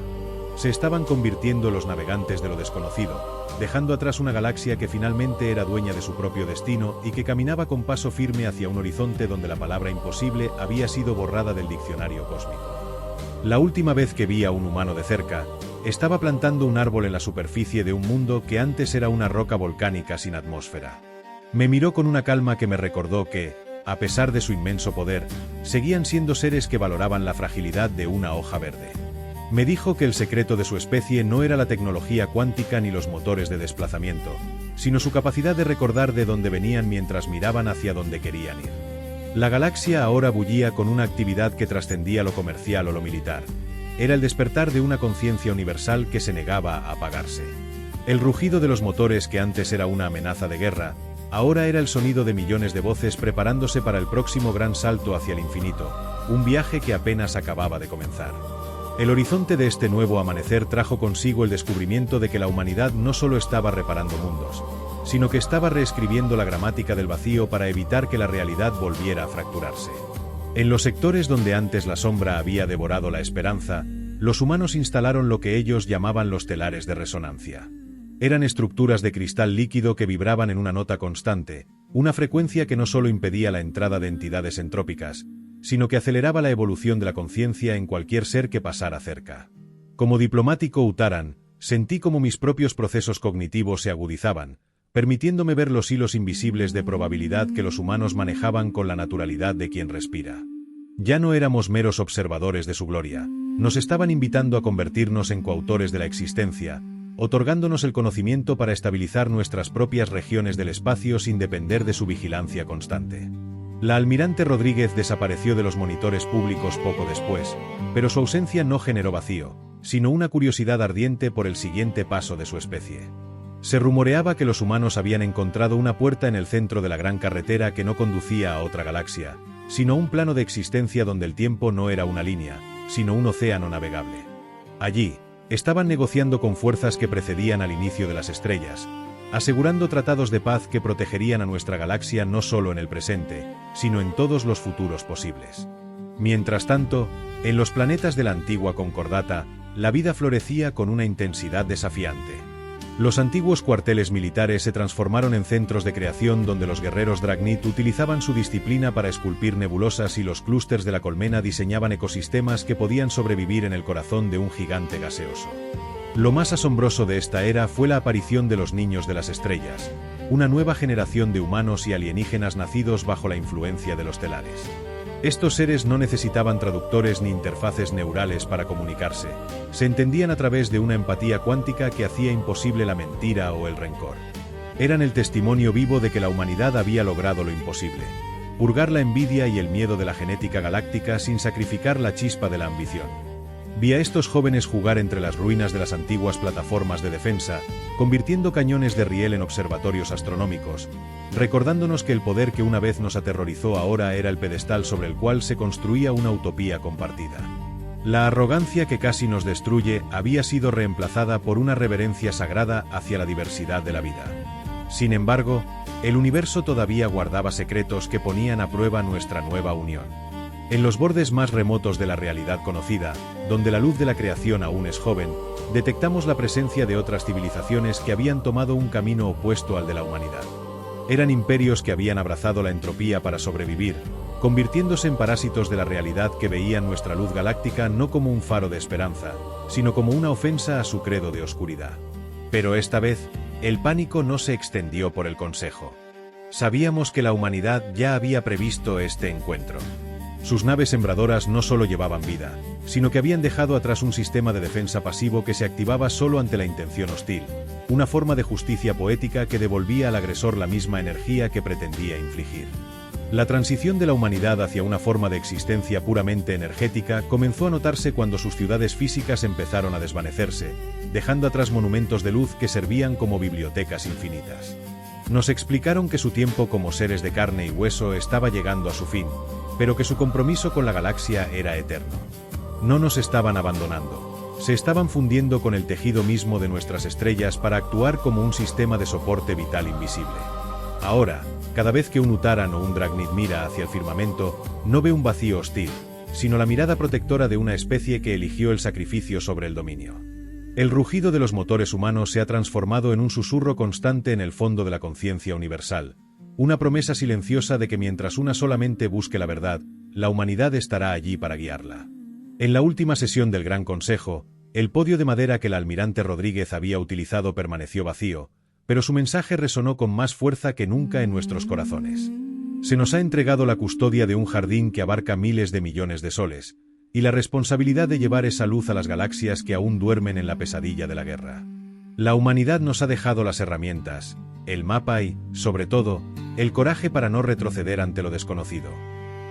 se estaban convirtiendo en los navegantes de lo desconocido, dejando atrás una galaxia que finalmente era dueña de su propio destino y que caminaba con paso firme hacia un horizonte donde la palabra imposible había sido borrada del diccionario cósmico. La última vez que vi a un humano de cerca, estaba plantando un árbol en la superficie de un mundo que antes era una roca volcánica sin atmósfera. Me miró con una calma que me recordó que, a pesar de su inmenso poder, seguían siendo seres que valoraban la fragilidad de una hoja verde. Me dijo que el secreto de su especie no era la tecnología cuántica ni los motores de desplazamiento, sino su capacidad de recordar de dónde venían mientras miraban hacia donde querían ir. La galaxia ahora bullía con una actividad que trascendía lo comercial o lo militar. Era el despertar de una conciencia universal que se negaba a apagarse. El rugido de los motores que antes era una amenaza de guerra, ahora era el sonido de millones de voces preparándose para el próximo gran salto hacia el infinito, un viaje que apenas acababa de comenzar. El horizonte de este nuevo amanecer trajo consigo el descubrimiento de que la humanidad no solo estaba reparando mundos, sino que estaba reescribiendo la gramática del vacío para evitar que la realidad volviera a fracturarse. En los sectores donde antes la sombra había devorado la esperanza, los humanos instalaron lo que ellos llamaban los telares de resonancia. Eran estructuras de cristal líquido que vibraban en una nota constante, una frecuencia que no solo impedía la entrada de entidades entrópicas, sino que aceleraba la evolución de la conciencia en cualquier ser que pasara cerca. Como diplomático Utaran, sentí como mis propios procesos cognitivos se agudizaban, permitiéndome ver los hilos invisibles de probabilidad que los humanos manejaban con la naturalidad de quien respira. Ya no éramos meros observadores de su gloria, nos estaban invitando a convertirnos en coautores de la existencia, otorgándonos el conocimiento para estabilizar nuestras propias regiones del espacio sin depender de su vigilancia constante. La almirante Rodríguez desapareció de los monitores públicos poco después, pero su ausencia no generó vacío, sino una curiosidad ardiente por el siguiente paso de su especie. Se rumoreaba que los humanos habían encontrado una puerta en el centro de la gran carretera que no conducía a otra galaxia, sino un plano de existencia donde el tiempo no era una línea, sino un océano navegable. Allí, estaban negociando con fuerzas que precedían al inicio de las estrellas, asegurando tratados de paz que protegerían a nuestra galaxia no solo en el presente, sino en todos los futuros posibles. Mientras tanto, en los planetas de la antigua Concordata, la vida florecía con una intensidad desafiante. Los antiguos cuarteles militares se transformaron en centros de creación donde los guerreros Dragnit utilizaban su disciplina para esculpir nebulosas y los clústeres de la colmena diseñaban ecosistemas que podían sobrevivir en el corazón de un gigante gaseoso. Lo más asombroso de esta era fue la aparición de los niños de las estrellas, una nueva generación de humanos y alienígenas nacidos bajo la influencia de los telares. Estos seres no necesitaban traductores ni interfaces neurales para comunicarse, se entendían a través de una empatía cuántica que hacía imposible la mentira o el rencor. Eran el testimonio vivo de que la humanidad había logrado lo imposible, purgar la envidia y el miedo de la genética galáctica sin sacrificar la chispa de la ambición. Vi a estos jóvenes jugar entre las ruinas de las antiguas plataformas de defensa, convirtiendo cañones de riel en observatorios astronómicos, recordándonos que el poder que una vez nos aterrorizó ahora era el pedestal sobre el cual se construía una utopía compartida. La arrogancia que casi nos destruye había sido reemplazada por una reverencia sagrada hacia la diversidad de la vida. Sin embargo, el universo todavía guardaba secretos que ponían a prueba nuestra nueva unión. En los bordes más remotos de la realidad conocida, donde la luz de la creación aún es joven, detectamos la presencia de otras civilizaciones que habían tomado un camino opuesto al de la humanidad. Eran imperios que habían abrazado la entropía para sobrevivir, convirtiéndose en parásitos de la realidad que veían nuestra luz galáctica no como un faro de esperanza, sino como una ofensa a su credo de oscuridad. Pero esta vez, el pánico no se extendió por el Consejo. Sabíamos que la humanidad ya había previsto este encuentro. Sus naves sembradoras no solo llevaban vida, sino que habían dejado atrás un sistema de defensa pasivo que se activaba solo ante la intención hostil, una forma de justicia poética que devolvía al agresor la misma energía que pretendía infligir. La transición de la humanidad hacia una forma de existencia puramente energética comenzó a notarse cuando sus ciudades físicas empezaron a desvanecerse, dejando atrás monumentos de luz que servían como bibliotecas infinitas. Nos explicaron que su tiempo como seres de carne y hueso estaba llegando a su fin, pero que su compromiso con la galaxia era eterno. No nos estaban abandonando. Se estaban fundiendo con el tejido mismo de nuestras estrellas para actuar como un sistema de soporte vital invisible. Ahora, cada vez que un Utaran o un Dragnit mira hacia el firmamento, no ve un vacío hostil, sino la mirada protectora de una especie que eligió el sacrificio sobre el dominio. El rugido de los motores humanos se ha transformado en un susurro constante en el fondo de la conciencia universal, una promesa silenciosa de que mientras una sola mente busque la verdad, la humanidad estará allí para guiarla. En la última sesión del Gran Consejo, el podio de madera que el almirante Rodríguez había utilizado permaneció vacío, pero su mensaje resonó con más fuerza que nunca en nuestros corazones. Se nos ha entregado la custodia de un jardín que abarca miles de millones de soles, y la responsabilidad de llevar esa luz a las galaxias que aún duermen en la pesadilla de la guerra. La humanidad nos ha dejado las herramientas, el mapa y, sobre todo, el coraje para no retroceder ante lo desconocido.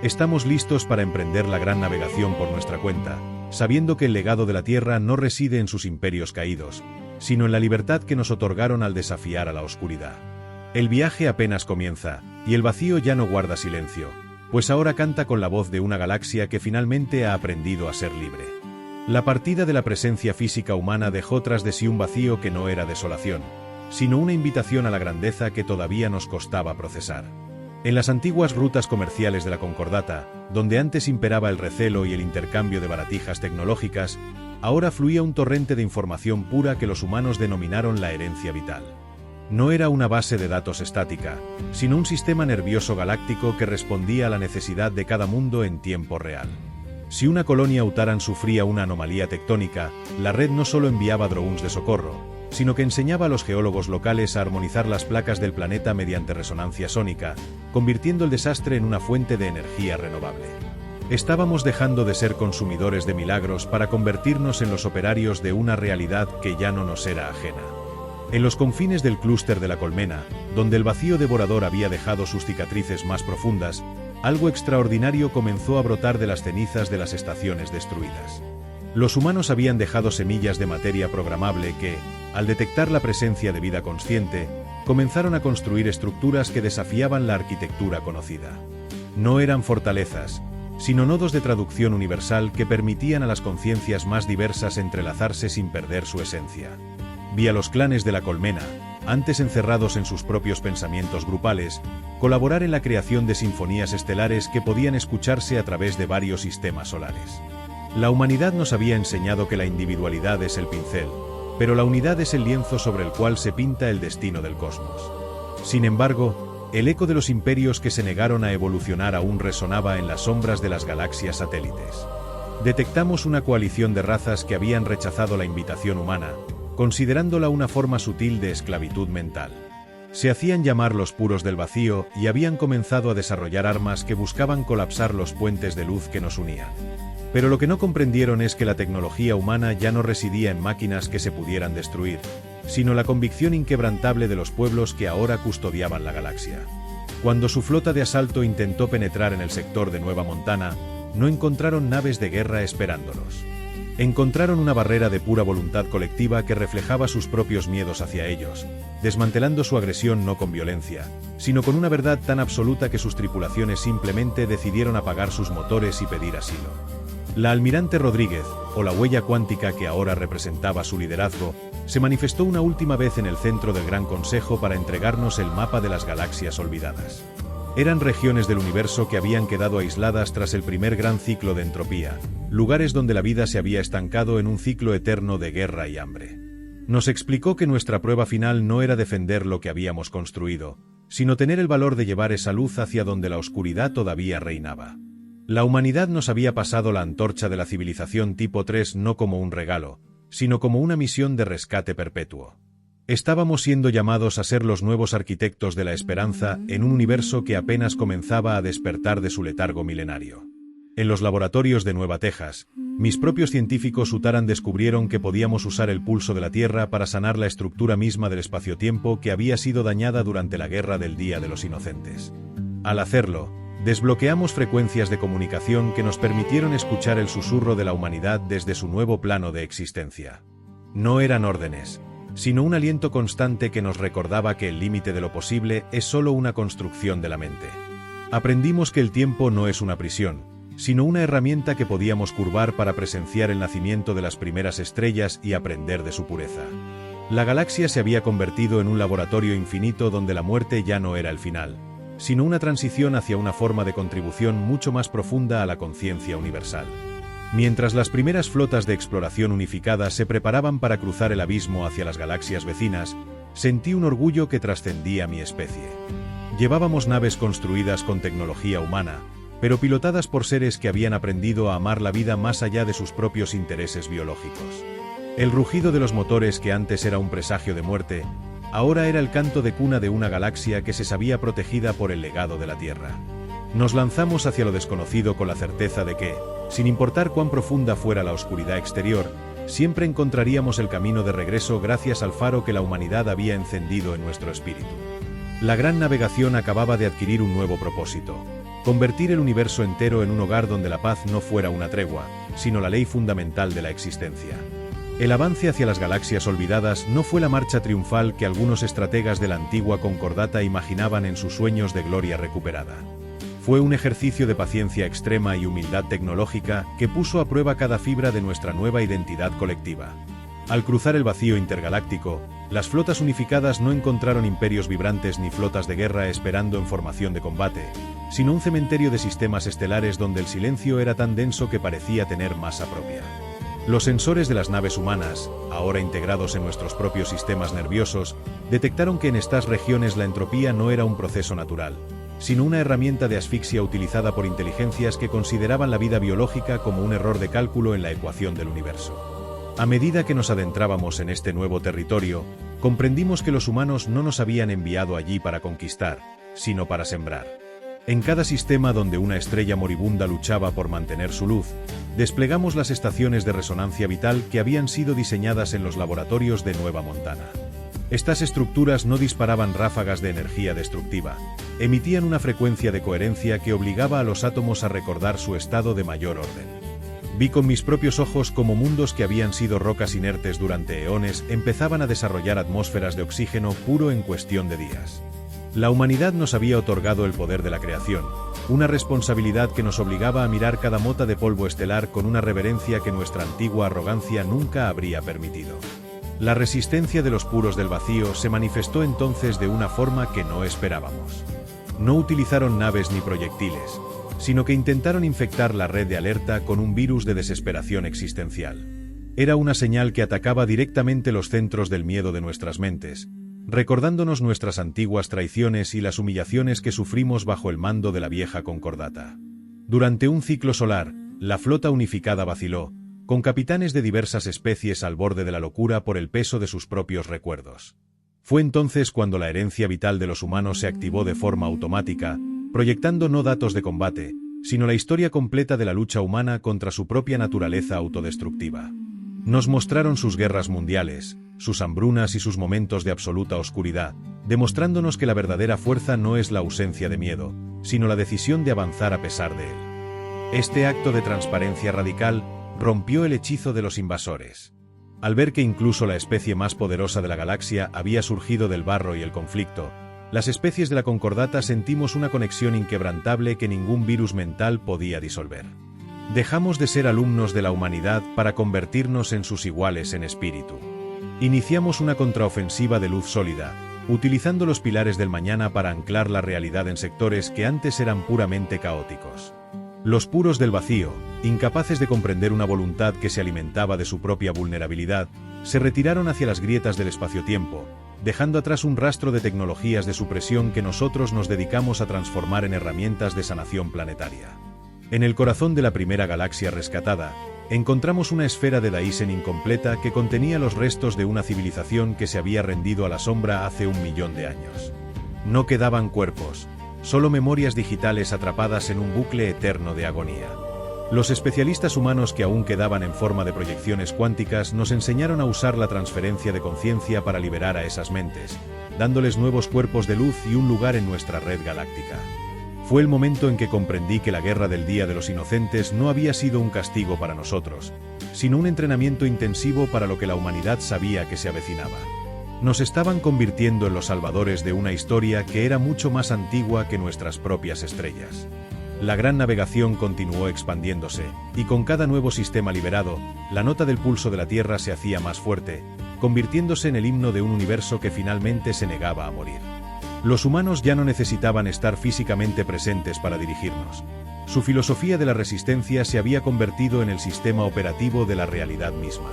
Estamos listos para emprender la gran navegación por nuestra cuenta, sabiendo que el legado de la Tierra no reside en sus imperios caídos, sino en la libertad que nos otorgaron al desafiar a la oscuridad. El viaje apenas comienza, y el vacío ya no guarda silencio, pues ahora canta con la voz de una galaxia que finalmente ha aprendido a ser libre. La partida de la presencia física humana dejó tras de sí un vacío que no era desolación, sino una invitación a la grandeza que todavía nos costaba procesar. En las antiguas rutas comerciales de la Concordata, donde antes imperaba el recelo y el intercambio de baratijas tecnológicas, ahora fluía un torrente de información pura que los humanos denominaron la herencia vital. No era una base de datos estática, sino un sistema nervioso galáctico que respondía a la necesidad de cada mundo en tiempo real. Si una colonia Utaran sufría una anomalía tectónica, la red no solo enviaba drones de socorro, sino que enseñaba a los geólogos locales a armonizar las placas del planeta mediante resonancia sónica, convirtiendo el desastre en una fuente de energía renovable. Estábamos dejando de ser consumidores de milagros para convertirnos en los operarios de una realidad que ya no nos era ajena. En los confines del clúster de la colmena, donde el vacío devorador había dejado sus cicatrices más profundas, algo extraordinario comenzó a brotar de las cenizas de las estaciones destruidas. Los humanos habían dejado semillas de materia programable que, al detectar la presencia de vida consciente, comenzaron a construir estructuras que desafiaban la arquitectura conocida. No eran fortalezas, sino nodos de traducción universal que permitían a las conciencias más diversas entrelazarse sin perder su esencia. Vi a los clanes de la colmena, antes encerrados en sus propios pensamientos grupales, colaborar en la creación de sinfonías estelares que podían escucharse a través de varios sistemas solares. La humanidad nos había enseñado que la individualidad es el pincel, pero la unidad es el lienzo sobre el cual se pinta el destino del cosmos. Sin embargo, el eco de los imperios que se negaron a evolucionar aún resonaba en las sombras de las galaxias satélites. Detectamos una coalición de razas que habían rechazado la invitación humana, considerándola una forma sutil de esclavitud mental. Se hacían llamar los puros del vacío y habían comenzado a desarrollar armas que buscaban colapsar los puentes de luz que nos unían. Pero lo que no comprendieron es que la tecnología humana ya no residía en máquinas que se pudieran destruir, sino la convicción inquebrantable de los pueblos que ahora custodiaban la galaxia. Cuando su flota de asalto intentó penetrar en el sector de Nueva Montana, no encontraron naves de guerra esperándolos. Encontraron una barrera de pura voluntad colectiva que reflejaba sus propios miedos hacia ellos, desmantelando su agresión no con violencia, sino con una verdad tan absoluta que sus tripulaciones simplemente decidieron apagar sus motores y pedir asilo. La almirante Rodríguez, o la huella cuántica que ahora representaba su liderazgo, se manifestó una última vez en el centro del Gran Consejo para entregarnos el mapa de las galaxias olvidadas. Eran regiones del universo que habían quedado aisladas tras el primer gran ciclo de entropía, lugares donde la vida se había estancado en un ciclo eterno de guerra y hambre. Nos explicó que nuestra prueba final no era defender lo que habíamos construido, sino tener el valor de llevar esa luz hacia donde la oscuridad todavía reinaba. La humanidad nos había pasado la antorcha de la civilización tipo 3 no como un regalo, sino como una misión de rescate perpetuo. Estábamos siendo llamados a ser los nuevos arquitectos de la esperanza en un universo que apenas comenzaba a despertar de su letargo milenario. En los laboratorios de Nueva Texas, mis propios científicos Utaran descubrieron que podíamos usar el pulso de la Tierra para sanar la estructura misma del espacio-tiempo que había sido dañada durante la Guerra del Día de los Inocentes. Al hacerlo, desbloqueamos frecuencias de comunicación que nos permitieron escuchar el susurro de la humanidad desde su nuevo plano de existencia. No eran órdenes, sino un aliento constante que nos recordaba que el límite de lo posible es solo una construcción de la mente. Aprendimos que el tiempo no es una prisión, sino una herramienta que podíamos curvar para presenciar el nacimiento de las primeras estrellas y aprender de su pureza. La galaxia se había convertido en un laboratorio infinito donde la muerte ya no era el final, sino una transición hacia una forma de contribución mucho más profunda a la conciencia universal. Mientras las primeras flotas de exploración unificadas se preparaban para cruzar el abismo hacia las galaxias vecinas, sentí un orgullo que trascendía mi especie. Llevábamos naves construidas con tecnología humana, pero pilotadas por seres que habían aprendido a amar la vida más allá de sus propios intereses biológicos. El rugido de los motores, que antes era un presagio de muerte, ahora era el canto de cuna de una galaxia que se sabía protegida por el legado de la Tierra. Nos lanzamos hacia lo desconocido con la certeza de que, sin importar cuán profunda fuera la oscuridad exterior, siempre encontraríamos el camino de regreso gracias al faro que la humanidad había encendido en nuestro espíritu. La gran navegación acababa de adquirir un nuevo propósito: convertir el universo entero en un hogar donde la paz no fuera una tregua, sino la ley fundamental de la existencia. El avance hacia las galaxias olvidadas no fue la marcha triunfal que algunos estrategas de la antigua Concordata imaginaban en sus sueños de gloria recuperada. Fue un ejercicio de paciencia extrema y humildad tecnológica que puso a prueba cada fibra de nuestra nueva identidad colectiva. Al cruzar el vacío intergaláctico, las flotas unificadas no encontraron imperios vibrantes ni flotas de guerra esperando en formación de combate, sino un cementerio de sistemas estelares donde el silencio era tan denso que parecía tener masa propia. Los sensores de las naves humanas, ahora integrados en nuestros propios sistemas nerviosos, detectaron que en estas regiones la entropía no era un proceso natural, sino una herramienta de asfixia utilizada por inteligencias que consideraban la vida biológica como un error de cálculo en la ecuación del universo. A medida que nos adentrábamos en este nuevo territorio, comprendimos que los humanos no nos habían enviado allí para conquistar, sino para sembrar. En cada sistema donde una estrella moribunda luchaba por mantener su luz, desplegamos las estaciones de resonancia vital que habían sido diseñadas en los laboratorios de Nueva Montana. Estas estructuras no disparaban ráfagas de energía destructiva, emitían una frecuencia de coherencia que obligaba a los átomos a recordar su estado de mayor orden. Vi con mis propios ojos cómo mundos que habían sido rocas inertes durante eones empezaban a desarrollar atmósferas de oxígeno puro en cuestión de días. La humanidad nos había otorgado el poder de la creación, una responsabilidad que nos obligaba a mirar cada mota de polvo estelar con una reverencia que nuestra antigua arrogancia nunca habría permitido. La resistencia de los puros del vacío se manifestó entonces de una forma que no esperábamos. No utilizaron naves ni proyectiles, sino que intentaron infectar la red de alerta con un virus de desesperación existencial. Era una señal que atacaba directamente los centros del miedo de nuestras mentes, recordándonos nuestras antiguas traiciones y las humillaciones que sufrimos bajo el mando de la vieja Concordata. Durante un ciclo solar, la flota unificada vaciló, con capitanes de diversas especies al borde de la locura por el peso de sus propios recuerdos. Fue entonces cuando la herencia vital de los humanos se activó de forma automática, proyectando no datos de combate, sino la historia completa de la lucha humana contra su propia naturaleza autodestructiva. Nos mostraron sus guerras mundiales, sus hambrunas y sus momentos de absoluta oscuridad, demostrándonos que la verdadera fuerza no es la ausencia de miedo, sino la decisión de avanzar a pesar de él. Este acto de transparencia radical rompió el hechizo de los invasores. Al ver que incluso la especie más poderosa de la galaxia había surgido del barro y el conflicto, las especies de la Concordata sentimos una conexión inquebrantable que ningún virus mental podía disolver. Dejamos de ser alumnos de la humanidad para convertirnos en sus iguales en espíritu. Iniciamos una contraofensiva de luz sólida, utilizando los pilares del mañana para anclar la realidad en sectores que antes eran puramente caóticos. Los puros del vacío, incapaces de comprender una voluntad que se alimentaba de su propia vulnerabilidad, se retiraron hacia las grietas del espacio-tiempo, dejando atrás un rastro de tecnologías de supresión que nosotros nos dedicamos a transformar en herramientas de sanación planetaria. En el corazón de la primera galaxia rescatada, encontramos una esfera de Dyson incompleta que contenía los restos de una civilización que se había rendido a la sombra hace 1 millón de años. No quedaban cuerpos, solo memorias digitales atrapadas en un bucle eterno de agonía. Los especialistas humanos que aún quedaban en forma de proyecciones cuánticas nos enseñaron a usar la transferencia de conciencia para liberar a esas mentes, dándoles nuevos cuerpos de luz y un lugar en nuestra red galáctica. Fue el momento en que comprendí que la guerra del Día de los Inocentes no había sido un castigo para nosotros, sino un entrenamiento intensivo para lo que la humanidad sabía que se avecinaba. Nos estaban convirtiendo en los salvadores de una historia que era mucho más antigua que nuestras propias estrellas. La gran navegación continuó expandiéndose, y con cada nuevo sistema liberado, la nota del pulso de la Tierra se hacía más fuerte, convirtiéndose en el himno de un universo que finalmente se negaba a morir. Los humanos ya no necesitaban estar físicamente presentes para dirigirnos. Su filosofía de la resistencia se había convertido en el sistema operativo de la realidad misma.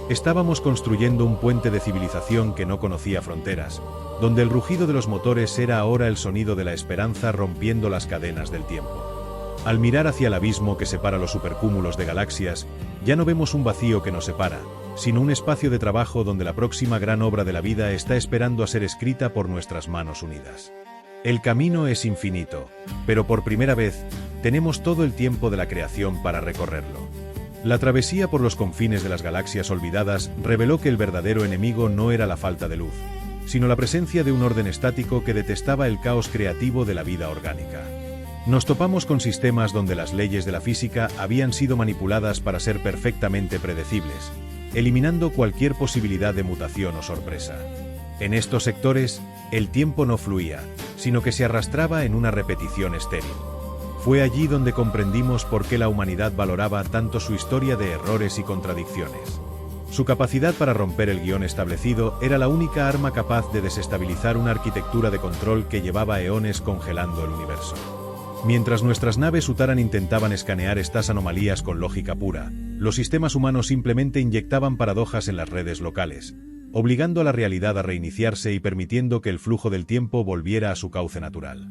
Estábamos construyendo un puente de civilización que no conocía fronteras, donde el rugido de los motores era ahora el sonido de la esperanza rompiendo las cadenas del tiempo. Al mirar hacia el abismo que separa los supercúmulos de galaxias, ya no vemos un vacío que nos separa, sino un espacio de trabajo donde la próxima gran obra de la vida está esperando a ser escrita por nuestras manos unidas. El camino es infinito, pero por primera vez, tenemos todo el tiempo de la creación para recorrerlo. La travesía por los confines de las galaxias olvidadas reveló que el verdadero enemigo no era la falta de luz, sino la presencia de un orden estático que detestaba el caos creativo de la vida orgánica. Nos topamos con sistemas donde las leyes de la física habían sido manipuladas para ser perfectamente predecibles, eliminando cualquier posibilidad de mutación o sorpresa. En estos sectores, el tiempo no fluía, sino que se arrastraba en una repetición estéril. Fue allí donde comprendimos por qué la humanidad valoraba tanto su historia de errores y contradicciones. Su capacidad para romper el guión establecido era la única arma capaz de desestabilizar una arquitectura de control que llevaba eones congelando el universo. Mientras nuestras naves Utaran intentaban escanear estas anomalías con lógica pura, los sistemas humanos simplemente inyectaban paradojas en las redes locales, obligando a la realidad a reiniciarse y permitiendo que el flujo del tiempo volviera a su cauce natural.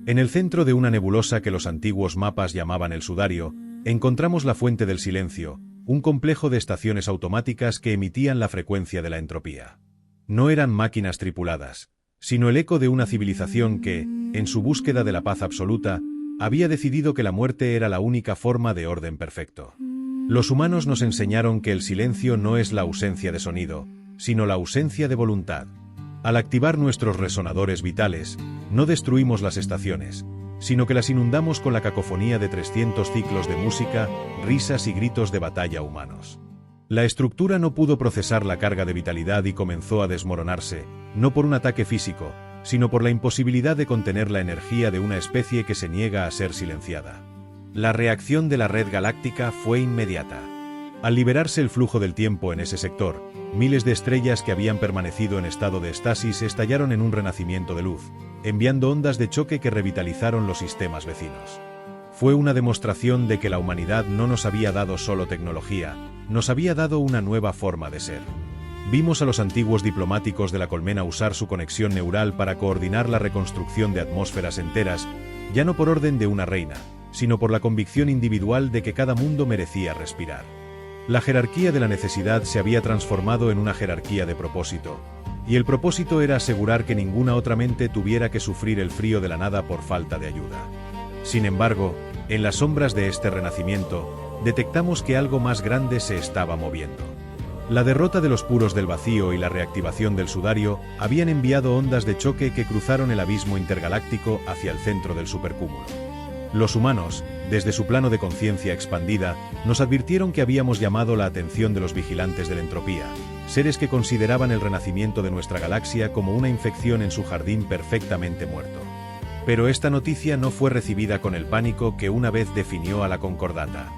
En el centro de una nebulosa que los antiguos mapas llamaban el Sudario, encontramos la Fuente del Silencio, un complejo de estaciones automáticas que emitían la frecuencia de la entropía. No eran máquinas tripuladas, sino el eco de una civilización que, en su búsqueda de la paz absoluta, había decidido que la muerte era la única forma de orden perfecto. Los humanos nos enseñaron que el silencio no es la ausencia de sonido, sino la ausencia de voluntad. Al activar nuestros resonadores vitales, no destruimos las estaciones, sino que las inundamos con la cacofonía de 300 ciclos de música, risas y gritos de batalla humanos. La estructura no pudo procesar la carga de vitalidad y comenzó a desmoronarse, no por un ataque físico, sino por la imposibilidad de contener la energía de una especie que se niega a ser silenciada. La reacción de la red galáctica fue inmediata. Al liberarse el flujo del tiempo en ese sector, miles de estrellas que habían permanecido en estado de estasis estallaron en un renacimiento de luz, enviando ondas de choque que revitalizaron los sistemas vecinos. Fue una demostración de que la humanidad no nos había dado solo tecnología, nos había dado una nueva forma de ser. Vimos a los antiguos diplomáticos de la colmena usar su conexión neural para coordinar la reconstrucción de atmósferas enteras, ya no por orden de una reina, sino por la convicción individual de que cada mundo merecía respirar. La jerarquía de la necesidad se había transformado en una jerarquía de propósito, y el propósito era asegurar que ninguna otra mente tuviera que sufrir el frío de la nada por falta de ayuda. Sin embargo, en las sombras de este renacimiento, detectamos que algo más grande se estaba moviendo. La derrota de los puros del vacío y la reactivación del Sudario habían enviado ondas de choque que cruzaron el abismo intergaláctico hacia el centro del supercúmulo. Los humanos, desde su plano de conciencia expandida, nos advirtieron que habíamos llamado la atención de los vigilantes de la entropía, seres que consideraban el renacimiento de nuestra galaxia como una infección en su jardín perfectamente muerto. Pero esta noticia no fue recibida con el pánico que una vez definió a la Concordata.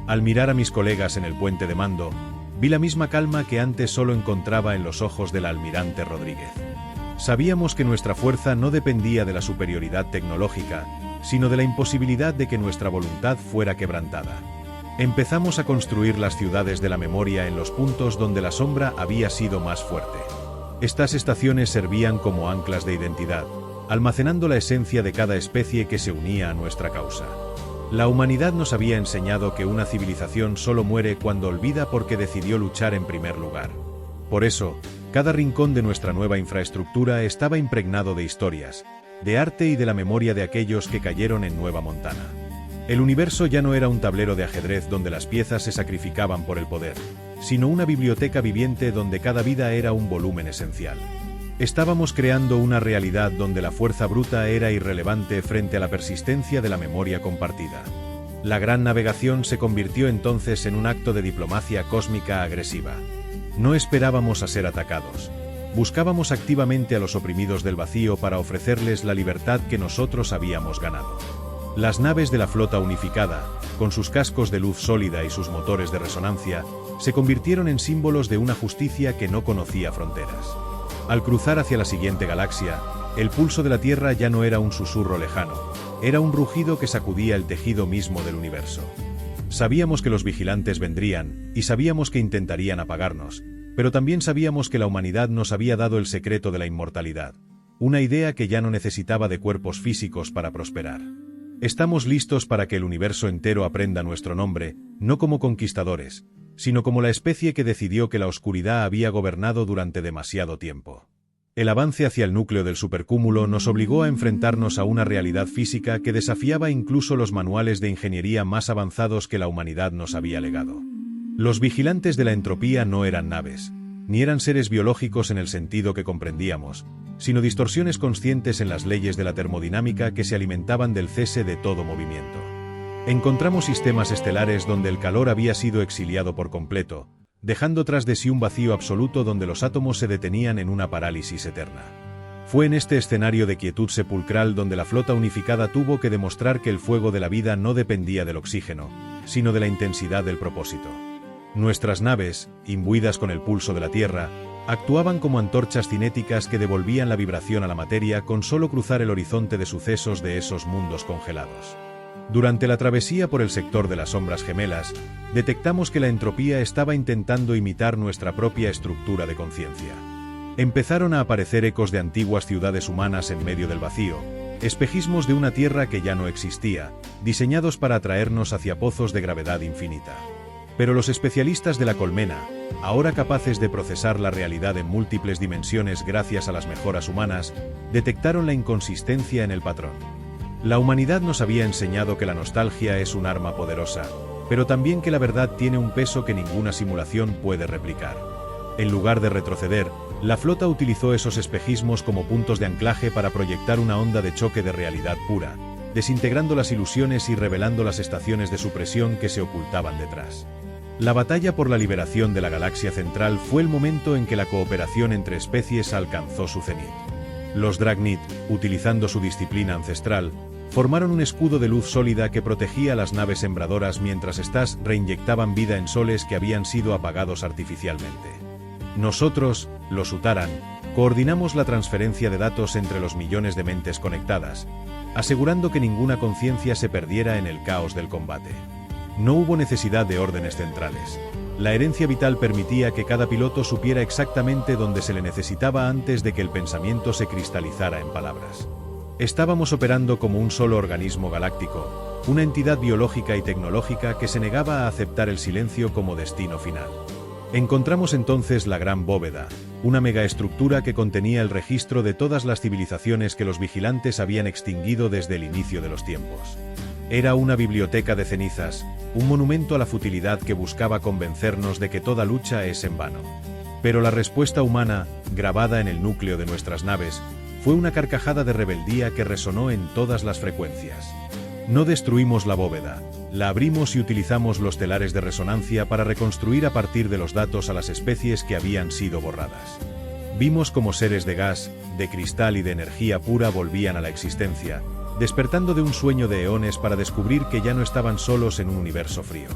Al mirar a mis colegas en el puente de mando, vi la misma calma que antes solo encontraba en los ojos del almirante Rodríguez. Sabíamos que nuestra fuerza no dependía de la superioridad tecnológica, sino de la imposibilidad de que nuestra voluntad fuera quebrantada. Empezamos a construir las ciudades de la memoria en los puntos donde la sombra había sido más fuerte. Estas estaciones servían como anclas de identidad, almacenando la esencia de cada especie que se unía a nuestra causa. La humanidad nos había enseñado que una civilización solo muere cuando olvida porque decidió luchar en primer lugar. Por eso, cada rincón de nuestra nueva infraestructura estaba impregnado de historias, de arte y de la memoria de aquellos que cayeron en Nueva Montana. El universo ya no era un tablero de ajedrez donde las piezas se sacrificaban por el poder, sino una biblioteca viviente donde cada vida era un volumen esencial. Estábamos creando una realidad donde la fuerza bruta era irrelevante frente a la persistencia de la memoria compartida. La gran navegación se convirtió entonces en un acto de diplomacia cósmica agresiva. No esperábamos a ser atacados. Buscábamos activamente a los oprimidos del vacío para ofrecerles la libertad que nosotros habíamos ganado. Las naves de la flota unificada, con sus cascos de luz sólida y sus motores de resonancia, se convirtieron en símbolos de una justicia que no conocía fronteras. Al cruzar hacia la siguiente galaxia, el pulso de la Tierra ya no era un susurro lejano, Era un rugido que sacudía el tejido mismo del universo. Sabíamos que los vigilantes vendrían, y sabíamos que intentarían apagarnos, pero también sabíamos que la humanidad nos había dado el secreto de la inmortalidad, una idea que ya no necesitaba de cuerpos físicos para prosperar. Estamos listos para que el universo entero aprenda nuestro nombre, no como conquistadores, sino como la especie que decidió que la oscuridad había gobernado durante demasiado tiempo. El avance hacia el núcleo del supercúmulo nos obligó a enfrentarnos a una realidad física que desafiaba incluso los manuales de ingeniería más avanzados que la humanidad nos había legado. Los vigilantes de la entropía no eran naves, ni eran seres biológicos en el sentido que comprendíamos, sino distorsiones conscientes en las leyes de la termodinámica que se alimentaban del cese de todo movimiento. Encontramos sistemas estelares donde el calor había sido exiliado por completo, dejando tras de sí un vacío absoluto donde los átomos se detenían en una parálisis eterna. Fue en este escenario de quietud sepulcral donde la flota unificada tuvo que demostrar que el fuego de la vida no dependía del oxígeno, sino de la intensidad del propósito. Nuestras naves, imbuidas con el pulso de la Tierra, actuaban como antorchas cinéticas que devolvían la vibración a la materia con solo cruzar el horizonte de sucesos de esos mundos congelados. Durante la travesía por el sector de las sombras gemelas, detectamos que la entropía estaba intentando imitar nuestra propia estructura de conciencia. Empezaron a aparecer ecos de antiguas ciudades humanas en medio del vacío, espejismos de una Tierra que ya no existía, diseñados para atraernos hacia pozos de gravedad infinita. Pero los especialistas de la colmena, ahora capaces de procesar la realidad en múltiples dimensiones gracias a las mejoras humanas, detectaron la inconsistencia en el patrón. La humanidad nos había enseñado que la nostalgia es un arma poderosa, pero también que la verdad tiene un peso que ninguna simulación puede replicar. En lugar de retroceder, la flota utilizó esos espejismos como puntos de anclaje para proyectar una onda de choque de realidad pura, desintegrando las ilusiones y revelando las estaciones de supresión que se ocultaban detrás. La batalla por la liberación de la galaxia central fue el momento en que la cooperación entre especies alcanzó su cenit. Los Dragnit, utilizando su disciplina ancestral, formaron un escudo de luz sólida que protegía a las naves sembradoras mientras éstas reinyectaban vida en soles que habían sido apagados artificialmente. Nosotros, los Utaran, coordinamos la transferencia de datos entre los millones de mentes conectadas, asegurando que ninguna conciencia se perdiera en el caos del combate. No hubo necesidad de órdenes centrales. La herencia vital permitía que cada piloto supiera exactamente dónde se le necesitaba antes de que el pensamiento se cristalizara en palabras. Estábamos operando como un solo organismo galáctico, una entidad biológica y tecnológica que se negaba a aceptar el silencio como destino final. Encontramos entonces la Gran Bóveda, una megaestructura que contenía el registro de todas las civilizaciones que los vigilantes habían extinguido desde el inicio de los tiempos. Era una biblioteca de cenizas, un monumento a la futilidad que buscaba convencernos de que toda lucha es en vano. Pero la respuesta humana, grabada en el núcleo de nuestras naves, fue una carcajada de rebeldía que resonó en todas las frecuencias. No destruimos la bóveda, la abrimos y utilizamos los telares de resonancia para reconstruir a partir de los datos a las especies que habían sido borradas. Vimos cómo seres de gas, de cristal y de energía pura volvían a la existencia, despertando de un sueño de eones para descubrir que ya no estaban solos en un universo frío.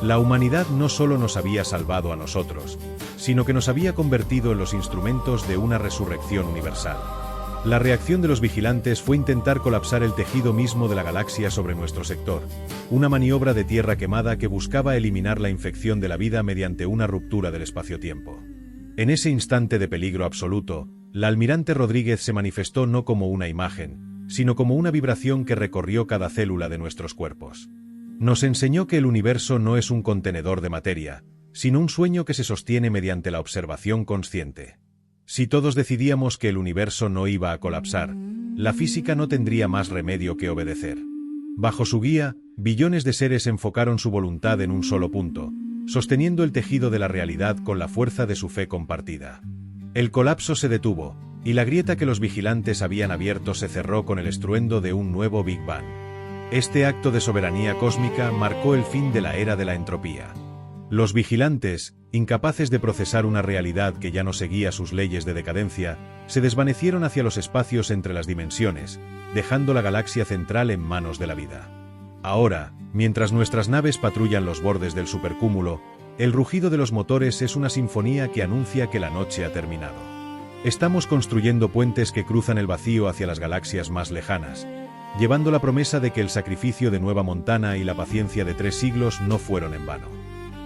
La humanidad no solo nos había salvado a nosotros, sino que nos había convertido en los instrumentos de una resurrección universal. La reacción de los vigilantes fue intentar colapsar el tejido mismo de la galaxia sobre nuestro sector, una maniobra de tierra quemada que buscaba eliminar la infección de la vida mediante una ruptura del espacio-tiempo. En ese instante de peligro absoluto, la almirante Rodríguez se manifestó no como una imagen, sino como una vibración que recorrió cada célula de nuestros cuerpos. Nos enseñó que el universo no es un contenedor de materia, sino un sueño que se sostiene mediante la observación consciente. Si todos decidíamos que el universo no iba a colapsar, la física no tendría más remedio que obedecer. Bajo su guía, billones de seres enfocaron su voluntad en un solo punto, sosteniendo el tejido de la realidad con la fuerza de su fe compartida. El colapso se detuvo, y la grieta que los vigilantes habían abierto se cerró con el estruendo de un nuevo Big Bang. Este acto de soberanía cósmica marcó el fin de la era de la entropía. Los vigilantes, incapaces de procesar una realidad que ya no seguía sus leyes de decadencia, se desvanecieron hacia los espacios entre las dimensiones, dejando la galaxia central en manos de la vida. Ahora, mientras nuestras naves patrullan los bordes del supercúmulo, el rugido de los motores es una sinfonía que anuncia que la noche ha terminado. Estamos construyendo puentes que cruzan el vacío hacia las galaxias más lejanas, llevando la promesa de que el sacrificio de Nueva Montana y la paciencia de 3 siglos no fueron en vano.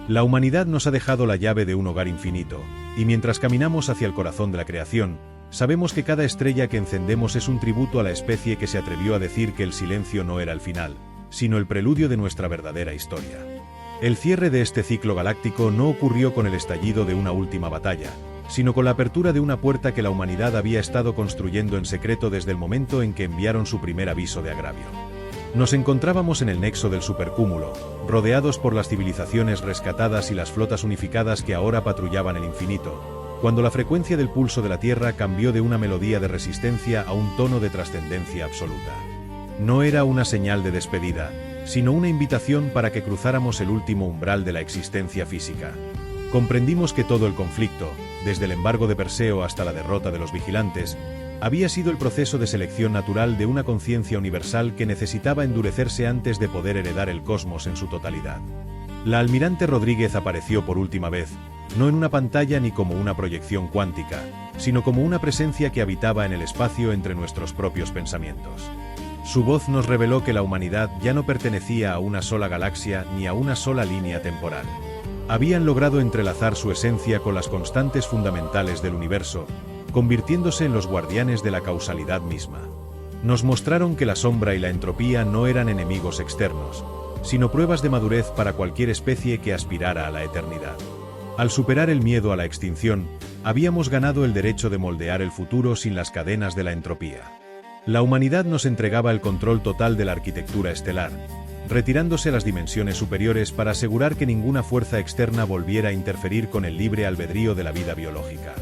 La humanidad nos ha dejado la llave de un hogar infinito, y mientras caminamos hacia el corazón de la creación, sabemos que cada estrella que encendemos es un tributo a la especie que se atrevió a decir que el silencio no era el final, sino el preludio de nuestra verdadera historia. El cierre de este ciclo galáctico no ocurrió con el estallido de una última batalla, sino con la apertura de una puerta que la humanidad había estado construyendo en secreto desde el momento en que enviaron su primer aviso de agravio. Nos encontrábamos en el nexo del supercúmulo, rodeados por las civilizaciones rescatadas y las flotas unificadas que ahora patrullaban el infinito, cuando la frecuencia del pulso de la Tierra cambió de una melodía de resistencia a un tono de trascendencia absoluta. No era una señal de despedida, sino una invitación para que cruzáramos el último umbral de la existencia física. Comprendimos que todo el conflicto, desde el embargo de Perseo hasta la derrota de los vigilantes, había sido el proceso de selección natural de una conciencia universal que necesitaba endurecerse antes de poder heredar el cosmos en su totalidad. La almirante Rodríguez apareció por última vez, no en una pantalla ni como una proyección cuántica, sino como una presencia que habitaba en el espacio entre nuestros propios pensamientos. Su voz nos reveló que la humanidad ya no pertenecía a una sola galaxia ni a una sola línea temporal. Habían logrado entrelazar su esencia con las constantes fundamentales del universo, convirtiéndose en los guardianes de la causalidad misma. Nos mostraron que la sombra y la entropía no eran enemigos externos, sino pruebas de madurez para cualquier especie que aspirara a la eternidad. Al superar el miedo a la extinción, habíamos ganado el derecho de moldear el futuro sin las cadenas de la entropía. La humanidad nos entregaba el control total de la arquitectura estelar, retirándose a las dimensiones superiores para asegurar que ninguna fuerza externa volviera a interferir con el libre albedrío de la vida biológica.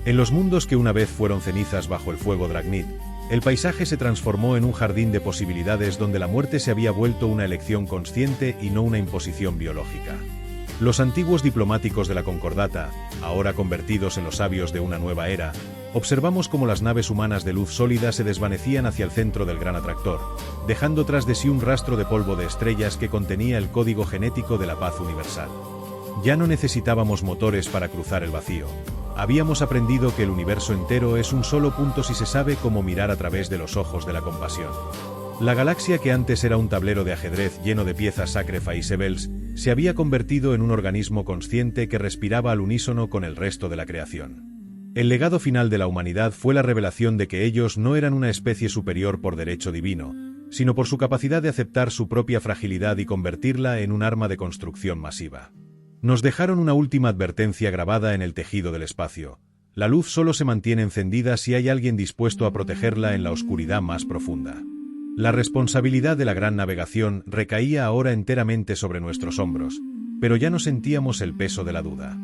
En los mundos que una vez fueron cenizas bajo el fuego Dragnit, el paisaje se transformó en un jardín de posibilidades donde la muerte se había vuelto una elección consciente y no una imposición biológica. Los antiguos diplomáticos de la Concordata, ahora convertidos en los sabios de una nueva era, observamos cómo las naves humanas de luz sólida se desvanecían hacia el centro del gran atractor, dejando tras de sí un rastro de polvo de estrellas que contenía el código genético de la paz universal. Ya no necesitábamos motores para cruzar el vacío. Habíamos aprendido que el universo entero es un solo punto si se sabe cómo mirar a través de los ojos de la compasión. La galaxia que antes era un tablero de ajedrez lleno de piezas Sacrifice-Bells, se había convertido en un organismo consciente que respiraba al unísono con el resto de la creación. El legado final de la humanidad fue la revelación de que ellos no eran una especie superior por derecho divino, sino por su capacidad de aceptar su propia fragilidad y convertirla en un arma de construcción masiva. Nos dejaron una última advertencia grabada en el tejido del espacio: la luz solo se mantiene encendida si hay alguien dispuesto a protegerla en la oscuridad más profunda. La responsabilidad de la gran navegación recaía ahora enteramente sobre nuestros hombros, pero ya no sentíamos el peso de la duda.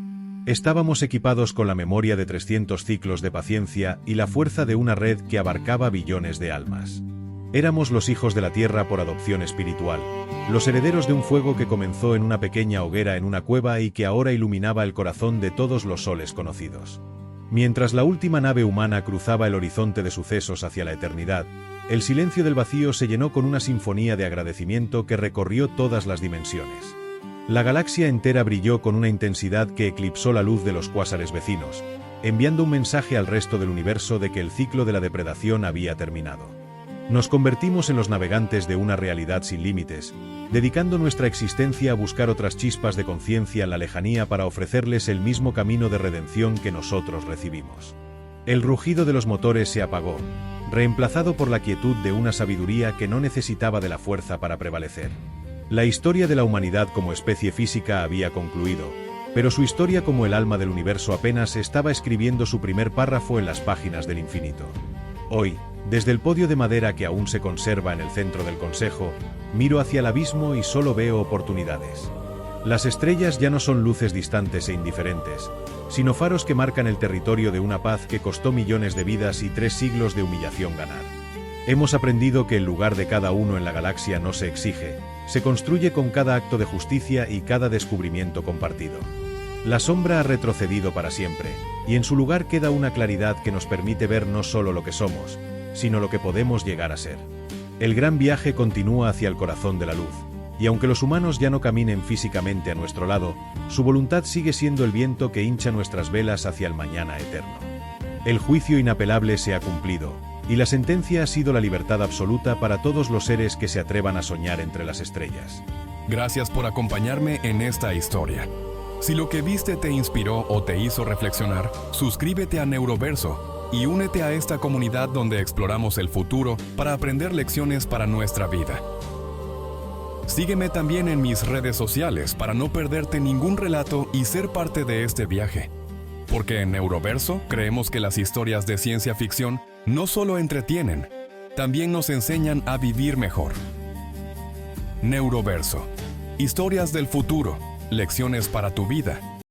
Estábamos equipados con la memoria de 300 ciclos de paciencia y la fuerza de una red que abarcaba billones de almas. Éramos los hijos de la Tierra por adopción espiritual, los herederos de un fuego que comenzó en una pequeña hoguera en una cueva y que ahora iluminaba el corazón de todos los soles conocidos. Mientras la última nave humana cruzaba el horizonte de sucesos hacia la eternidad, el silencio del vacío se llenó con una sinfonía de agradecimiento que recorrió todas las dimensiones. La galaxia entera brilló con una intensidad que eclipsó la luz de los cuásares vecinos, enviando un mensaje al resto del universo de que el ciclo de la depredación había terminado. Nos convertimos en los navegantes de una realidad sin límites, dedicando nuestra existencia a buscar otras chispas de conciencia en la lejanía para ofrecerles el mismo camino de redención que nosotros recibimos. El rugido de los motores se apagó, reemplazado por la quietud de una sabiduría que no necesitaba de la fuerza para prevalecer. La historia de la humanidad como especie física había concluido, pero su historia como el alma del universo apenas estaba escribiendo su primer párrafo en las páginas del infinito. Hoy, desde el podio de madera que aún se conserva en el centro del Consejo, miro hacia el abismo y solo veo oportunidades. Las estrellas ya no son luces distantes e indiferentes, sino faros que marcan el territorio de una paz que costó millones de vidas y 3 siglos de humillación ganar. Hemos aprendido que el lugar de cada uno en la galaxia no se exige, se construye con cada acto de justicia y cada descubrimiento compartido. La sombra ha retrocedido para siempre, y en su lugar queda una claridad que nos permite ver no solo lo que somos, sino lo que podemos llegar a ser. El gran viaje continúa hacia el corazón de la luz, y aunque los humanos ya no caminen físicamente a nuestro lado, su voluntad sigue siendo el viento que hincha nuestras velas hacia el mañana eterno. El juicio inapelable se ha cumplido, y la sentencia ha sido la libertad absoluta para todos los seres que se atrevan a soñar entre las estrellas. Gracias por acompañarme en esta historia. Si lo que viste te inspiró o te hizo reflexionar, suscríbete a Neuroverso y únete a esta comunidad donde exploramos el futuro para aprender lecciones para nuestra vida. Sígueme también en mis redes sociales para no perderte ningún relato y ser parte de este viaje. Porque en Neuroverso creemos que las historias de ciencia ficción no solo entretienen, también nos enseñan a vivir mejor. Neuroverso. Historias del futuro, lecciones para tu vida.